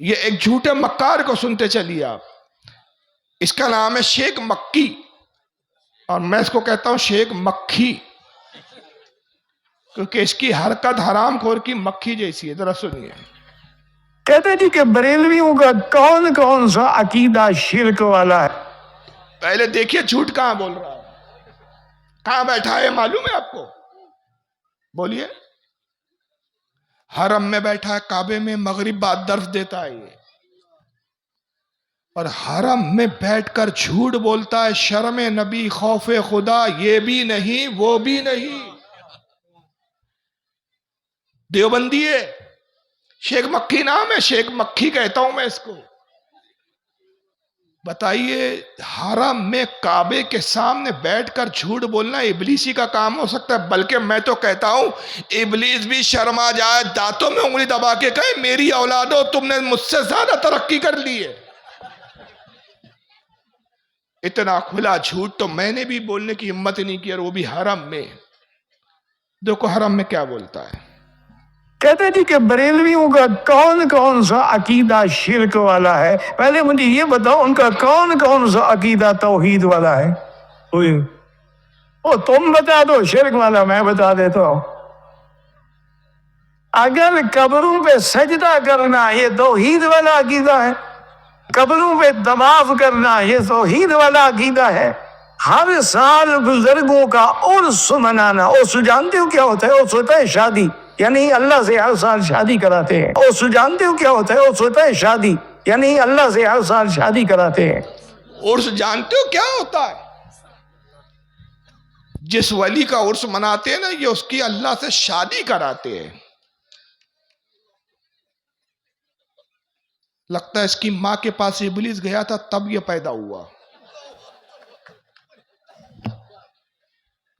یہ ایک جھوٹے مکار کو سنتے چلیے آپ. اس کا نام ہے شیخ مکی، اور میں اس کو کہتا ہوں شیخ مکھی، کیونکہ اس کی حرکت حرام خور کی مکھی جیسی ہے. ذرا سنیے. کہتے جی کہ بریلویوں کا کون کون سا عقیدہ شرک والا ہے؟ پہلے دیکھیے جھوٹ کہاں بول رہا ہے، کہاں بیٹھا ہے معلوم ہے آپ کو؟ بولیے. حرم میں بیٹھا ہے، کعبے میں، مغرب بعد درس دیتا ہے یہ، اور حرم میں بیٹھ کر جھوٹ بولتا ہے. شرم نبی، خوف خدا یہ بھی نہیں وہ بھی نہیں. دیوبندی ہے، شیخ مکھی نام ہے، شیخ مکھی کہتا ہوں میں اس کو. بتائیے حرم میں کعبے کے سامنے بیٹھ کر جھوٹ بولنا ابلیسی کا کام ہو سکتا ہے؟ بلکہ میں تو کہتا ہوں ابلیس بھی شرما جائے، دانتوں میں انگلی دبا کے کہے میری اولادو تم نے مجھ سے زیادہ ترقی کر لی ہے. اتنا کھلا جھوٹ تو میں نے بھی بولنے کی ہمت نہیں کی، اور وہ بھی حرم میں. دیکھو حرم میں کیا بولتا ہے. کہتے جی کہ بریلویوں کا کون کون سا عقیدہ شرک والا ہے؟ پہلے مجھے یہ بتاؤ ان کا کون کون سا عقیدہ توحید والا ہے؟ تم بتا دو شرک والا، میں بتا دیتا ہوں. اگر قبروں پہ سجدہ کرنا یہ توحید والا عقیدہ ہے، قبروں پہ طواف کرنا یہ توحید والا عقیدہ ہے، ہر سال بزرگوں کا عرس منانا، عرس جانتے ہو کیا ہوتا ہے؟ عرس ہوتا ہے شادی، یعنی اللہ سے ہر سال شادی کراتے ہیں. عرس جانتے ہو کیا ہوتا ہے؟ عرس ہوتا ہے شادی، یعنی اللہ سے ہر سال شادی کراتے ہیں. عرس جانتے ہو کیا ہوتا ہے؟ جس ولی کا عرس مناتے ہیں نا، یہ اس کی اللہ سے شادی کراتے ہیں. لگتا ہے اس کی ماں کے پاس ابلیس گیا تھا تب یہ پیدا ہوا.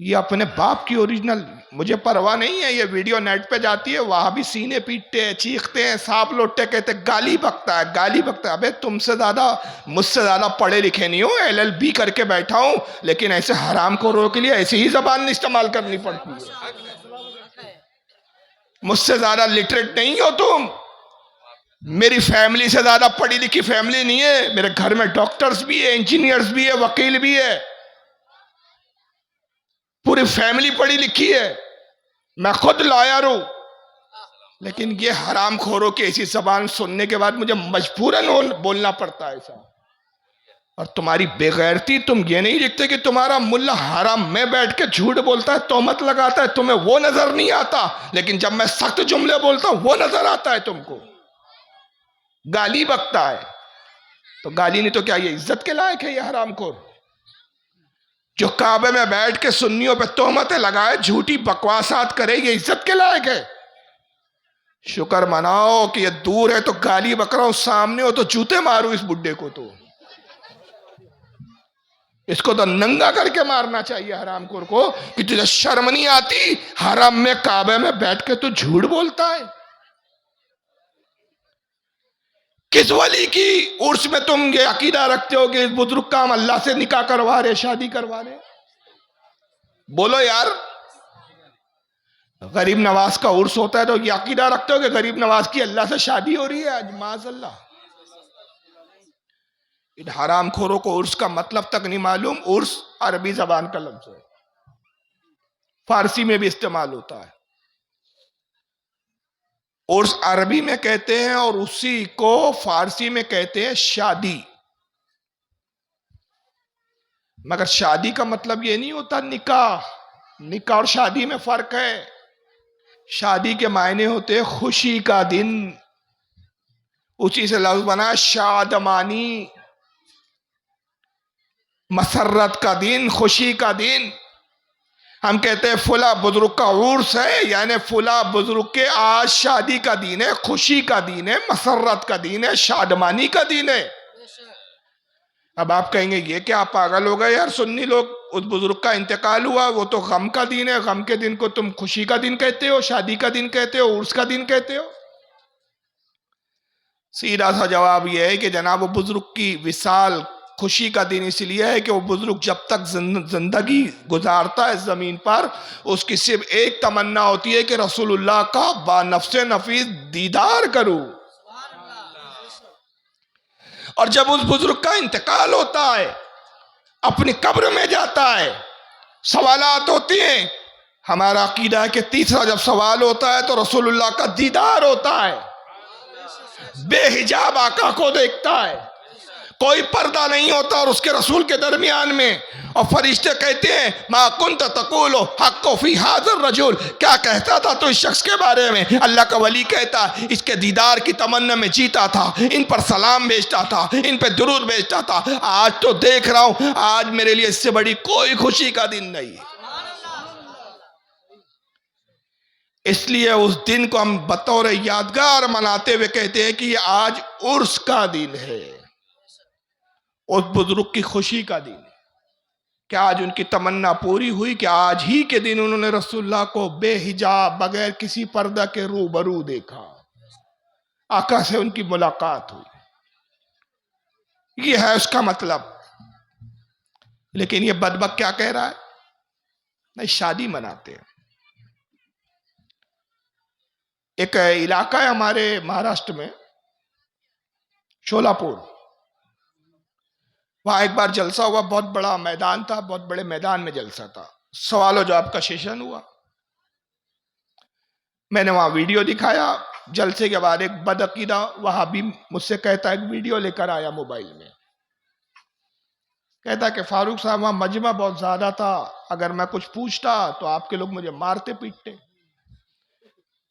یہ اپنے باپ کی اوریجنل، مجھے پرواہ نہیں ہے، یہ ویڈیو نیٹ پہ جاتی ہے، وہاں بھی سینے پیٹتے ہیں، چیختے ہیں، سانپ لوٹتے کہتے، گالی بکتا ہے گالی بکتا ہے. ابے تم سے زیادہ مجھ سے زیادہ پڑھے لکھے نہیں ہو، LLB کر کے بیٹھا ہوں، لیکن ایسے حرام خوروں کے لیے ایسی ہی زبان استعمال کرنی پڑتی ہے. مجھ سے زیادہ لٹریٹ نہیں ہو تم، میری فیملی سے زیادہ پڑھی لکھی فیملی نہیں ہے. میرے گھر میں ڈاکٹرز بھی ہے، انجینئرز بھی ہے، وکیل بھی ہے، پوری فیملی پڑھی لکھی ہے. میں خود لائر ہوں، لیکن یہ حرام خوروں کی ایسی زبان سننے کے بعد مجھے مجبوراً بولنا پڑتا ہے ایسا. اور تمہاری بے غیرتی، تم یہ نہیں دیکھتے کہ تمہارا ملا حرام میں بیٹھ کے جھوٹ بولتا ہے، تہمت لگاتا ہے، تمہیں وہ نظر نہیں آتا، لیکن جب میں سخت جملے بولتا ہوں وہ نظر آتا ہے تم کو. گالی بکتا ہے تو گالی نہیں تو کیا یہ عزت کے لائق ہے؟ یہ حرام خور جو کعبے میں بیٹھ کے سنیوں پہ تہمتیں لگائے، جھوٹی بکواسات کرے، یہ عزت کے لائق ہے؟ شکر مناؤ کہ یہ دور ہے تو گالی بک رہا ہوں، سامنے ہو تو جوتے مارو اس بڈھے کو. تو اس کو تو ننگا کر کے مارنا چاہیے حرام خور کو، کہ تجھے شرم نہیں آتی؟ حرم میں کعبے میں بیٹھ کے تو جھوٹ بولتا ہے. کس ولی کی عرس میں تم یہ عقیدہ رکھتے ہو کہ اس بزرگ کا ہم اللہ سے نکاح کروا رہے، شادی کروا رہے؟ بولو یار. غریب نواز کا عرس ہوتا ہے تو یہ عقیدہ رکھتے ہو کہ غریب نواز کی اللہ سے شادی ہو رہی ہے؟ آج معاذ اللہ. ان حرام خوروں کو عرس کا مطلب تک نہیں معلوم. عرس عربی زبان کا لفظ ہے، فارسی میں بھی استعمال ہوتا ہے. عرس عربی میں کہتے ہیں اور اسی کو فارسی میں کہتے ہیں شادی. مگر شادی کا مطلب یہ نہیں ہوتا نکاح. نکاح اور شادی میں فرق ہے. شادی کے معنی ہوتے خوشی کا دن، اسی سے لفظ بنا شادمانی، مسرت کا دن، خوشی کا دن. ہم کہتے ہیں فلاں بزرگ کا عرس ہے، یعنی فلاں بزرگ کے آج شادی کا دن ہے، خوشی کا دن ہے، مسرت کا دن ہے، شادمانی کا دن ہے. اب آپ کہیں گے یہ کیا پاگل ہو گئے یار سنی لوگ، اس بزرگ کا انتقال ہوا، وہ تو غم کا دن ہے، غم کے دن کو تم خوشی کا دن کہتے ہو، شادی کا دن کہتے ہو، عرس کا دن کہتے ہو. سیدھا سا جواب یہ ہے کہ جناب وہ بزرگ کی وصال خوشی کا دن اس لیے ہے کہ وہ بزرگ جب تک زندگی گزارتا ہے زمین پر، اس کی صرف ایک تمنا ہوتی ہے کہ رسول اللہ کا با نفس نفیس دیدار کروں. اور جب اس بزرگ کا انتقال ہوتا ہے، اپنی قبر میں جاتا ہے، سوالات ہوتی ہیں. ہمارا عقیدہ ہے کہ تیسرا جب سوال ہوتا ہے تو رسول اللہ کا دیدار ہوتا ہے، بے حجاب آقا کو دیکھتا ہے، کوئی پردہ نہیں ہوتا اور اس کے رسول کے درمیان میں. اور فرشتے کہتے ہیں ما کنت تقول حق فی ھذا الرجل، کیا کہتا تھا تو اس شخص کے بارے میں؟ اللہ کا ولی کہتا اس کے دیدار کی تمنا میں جیتا تھا، ان پر سلام بھیجتا تھا، ان پہ درود بھیجتا تھا. آج تو دیکھ رہا ہوں، آج میرے لیے اس سے بڑی کوئی خوشی کا دن نہیں ہے. اس لیے اس دن کو ہم بطور یادگار مناتے ہوئے کہتے ہیں کہ یہ آج عرس کا دن ہے، اس بزرگ کی خوشی کا دن ہے کہ آج ان کی تمنا پوری ہوئی کہ آج ہی کے دن انہوں نے رسول اللہ کو بے حجاب بغیر کسی پردہ کے روبرو دیکھا، آقا سے ان کی ملاقات ہوئی. یہ ہے اس کا مطلب. لیکن یہ بدبخت کیا کہہ رہا ہے؟ نہیں، شادی مناتے ہیں. ایک علاقہ ہے ہمارے مہاراشٹر میں، شولاپور، وہاں ایک بار جلسہ ہوا، بہت بڑا میدان تھا، بہت بڑے میدان میں جلسہ تھا، سوال و جواب کا سیشن ہوا. میں نے وہاں ویڈیو دکھایا. جلسے کے بعد ایک بدعقیدہ وہابی مجھ سے کہتا ہے، ایک ویڈیو لے کر آیا موبائل میں، کہتا کہ فاروق صاحب وہاں مجمع بہت زیادہ تھا، اگر میں کچھ پوچھتا تو آپ کے لوگ مجھے مارتے پیٹتے.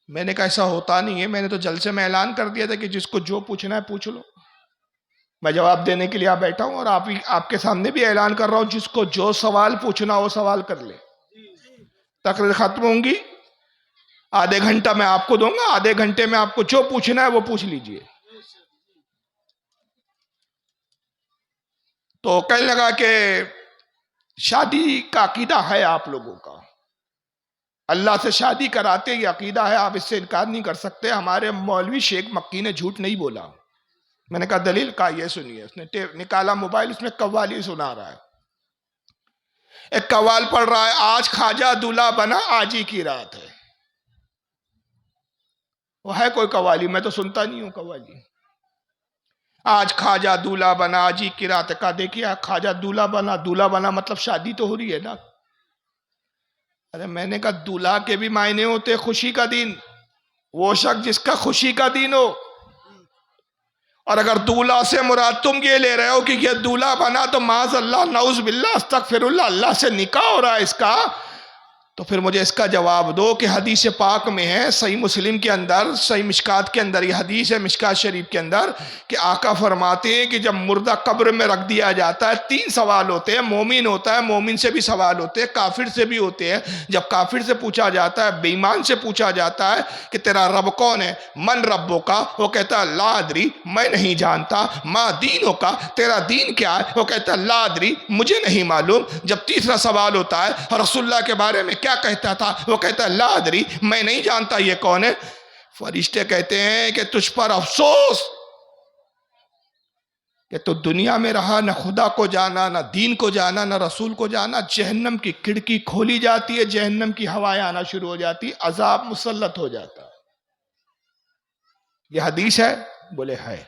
میں نے کہا ایسا ہوتا نہیں ہے، میں نے تو جلسے میں اعلان کر دیا تھا کہ جس کو جو پوچھنا ہے پوچھ لو. میں جواب دینے کے لیے آپ بیٹھا ہوں اور آپ کے سامنے بھی اعلان کر رہا ہوں، جس کو جو سوال پوچھنا ہو سوال کر لے. تقریر ختم ہوں گی، آدھے گھنٹہ میں آپ کو دوں گا، آدھے گھنٹے میں آپ کو جو پوچھنا ہے وہ پوچھ لیجئے. تو کہنے لگا کہ شادی کا عقیدہ ہے آپ لوگوں کا، اللہ سے شادی کراتے، یہ عقیدہ ہے، آپ اس سے انکار نہیں کر سکتے. ہمارے مولوی شیخ مکی نے جھوٹ نہیں بولا. میں نے کہا دلیل؟ کہا یہ سنیے. اس نے نکالا موبائل، اس میں قوالی سنا رہا ہے، ایک قوال پڑھ رہا ہے، آج خواجہ دولہا بنا آج ہی کی رات ہے. وہ ہے کوئی قوالی؟ میں تو سنتا نہیں ہوں قوالی. آج خواجہ دولہا بنا آج ہی کی رات ہے. کہا دیکھیے خواجہ دولہا بنا مطلب شادی تو ہو رہی ہے نا. ارے میں نے کہا دولہا کے بھی معنی ہوتے خوشی کا دن، وہ شخص جس کا خوشی کا دن ہو. اور اگر دولہا سے مراد تم یہ لے رہے ہو کہ یہ دولہا بنا تو معاذ اللہ، نعوذ باللہ، استغفر اللہ، اللہ سے نکاح ہو رہا ہے اس کا، تو پھر مجھے اس کا جواب دو کہ حدیث پاک میں ہے، صحیح مسلم کے اندر، صحیح مشکات کے اندر یہ حدیث ہے، مشکات شریف کے اندر، کہ آقا فرماتے ہیں کہ جب مردہ قبر میں رکھ دیا جاتا ہے 3 سوال ہوتے ہیں. مومن ہوتا ہے، مومن سے بھی سوال ہوتے ہیں، کافر سے بھی ہوتے ہیں. جب کافر سے پوچھا جاتا ہے، بے ایمان سے پوچھا جاتا ہے کہ تیرا رب کون ہے، من ربو کا، وہ کہتا ہے لا ادری، میں نہیں جانتا. ما دینوں کا، تیرا دین کیا ہے، وہ کہتا ہے لا ادری، مجھے نہیں معلوم. جب تیسرا سوال ہوتا ہے رسول اللہ کے بارے میں کیا کہتا تھا، وہ کہتا ہے لا ادری، میں نہیں جانتا یہ کون ہے. فرشتے کہتے ہیں کہ تجھ پر افسوس کہ تو دنیا میں رہا، نہ خدا کو جانا، نہ دین کو جانا، نہ رسول کو جانا. جہنم کی کھڑکی کھولی جاتی ہے، جہنم کی ہوائیں آنا شروع ہو جاتی، عذاب مسلط ہو جاتا. یہ حدیث ہے؟ بولے ہے.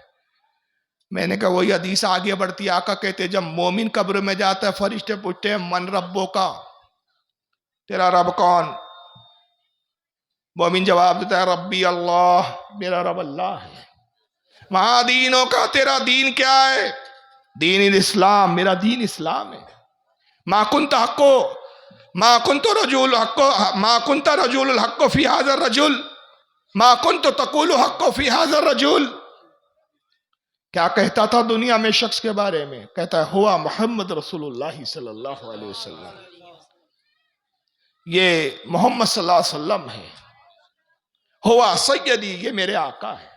میں نے کہا وہی حدیث آگے بڑھتی. آقا کہتے جب مومن قبر میں جاتا ہے فرشتے پوچھتے ہیں من ربو کا، تیرا رب کون؟ مومن جواب دیتا ہے ربی اللہ، میرا رب اللہ ہے. وہاں دینوں کا، تیرا دین کیا ہے؟ دین الاسلام، میرا دین اسلام ہے. ما کنت رجل الحق فی ھذا الرجل، ما کنت تقول حق فی ھذا الرجل. کیا کہتا تھا دنیا میں شخص کے بارے میں؟ کہتا ہے ہوا محمد رسول اللہ صلی اللہ علیہ وسلم، یہ محمد صلی اللہ علیہ وسلم ہے. ہوا سیدی، یہ میرے آقا ہے.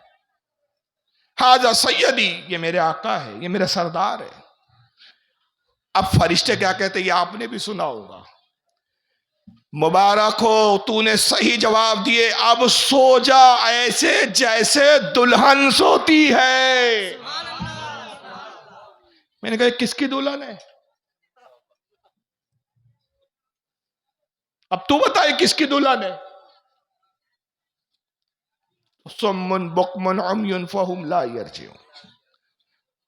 ھذا سیدی، یہ میرے آقا ہے، یہ میرے سردار ہے. اب فرشتے کیا کہتے ہیں یہ آپ نے بھی سنا ہوگا. مبارک ہو تو نے صحیح جواب دیے، اب سو جا ایسے جیسے دلہن سوتی ہے. میں نے کہا کس کی دلہن ہے؟ اب تو بتائے کس کی دلہن ہے؟ صم بکم عمی فہم لا یرجعون.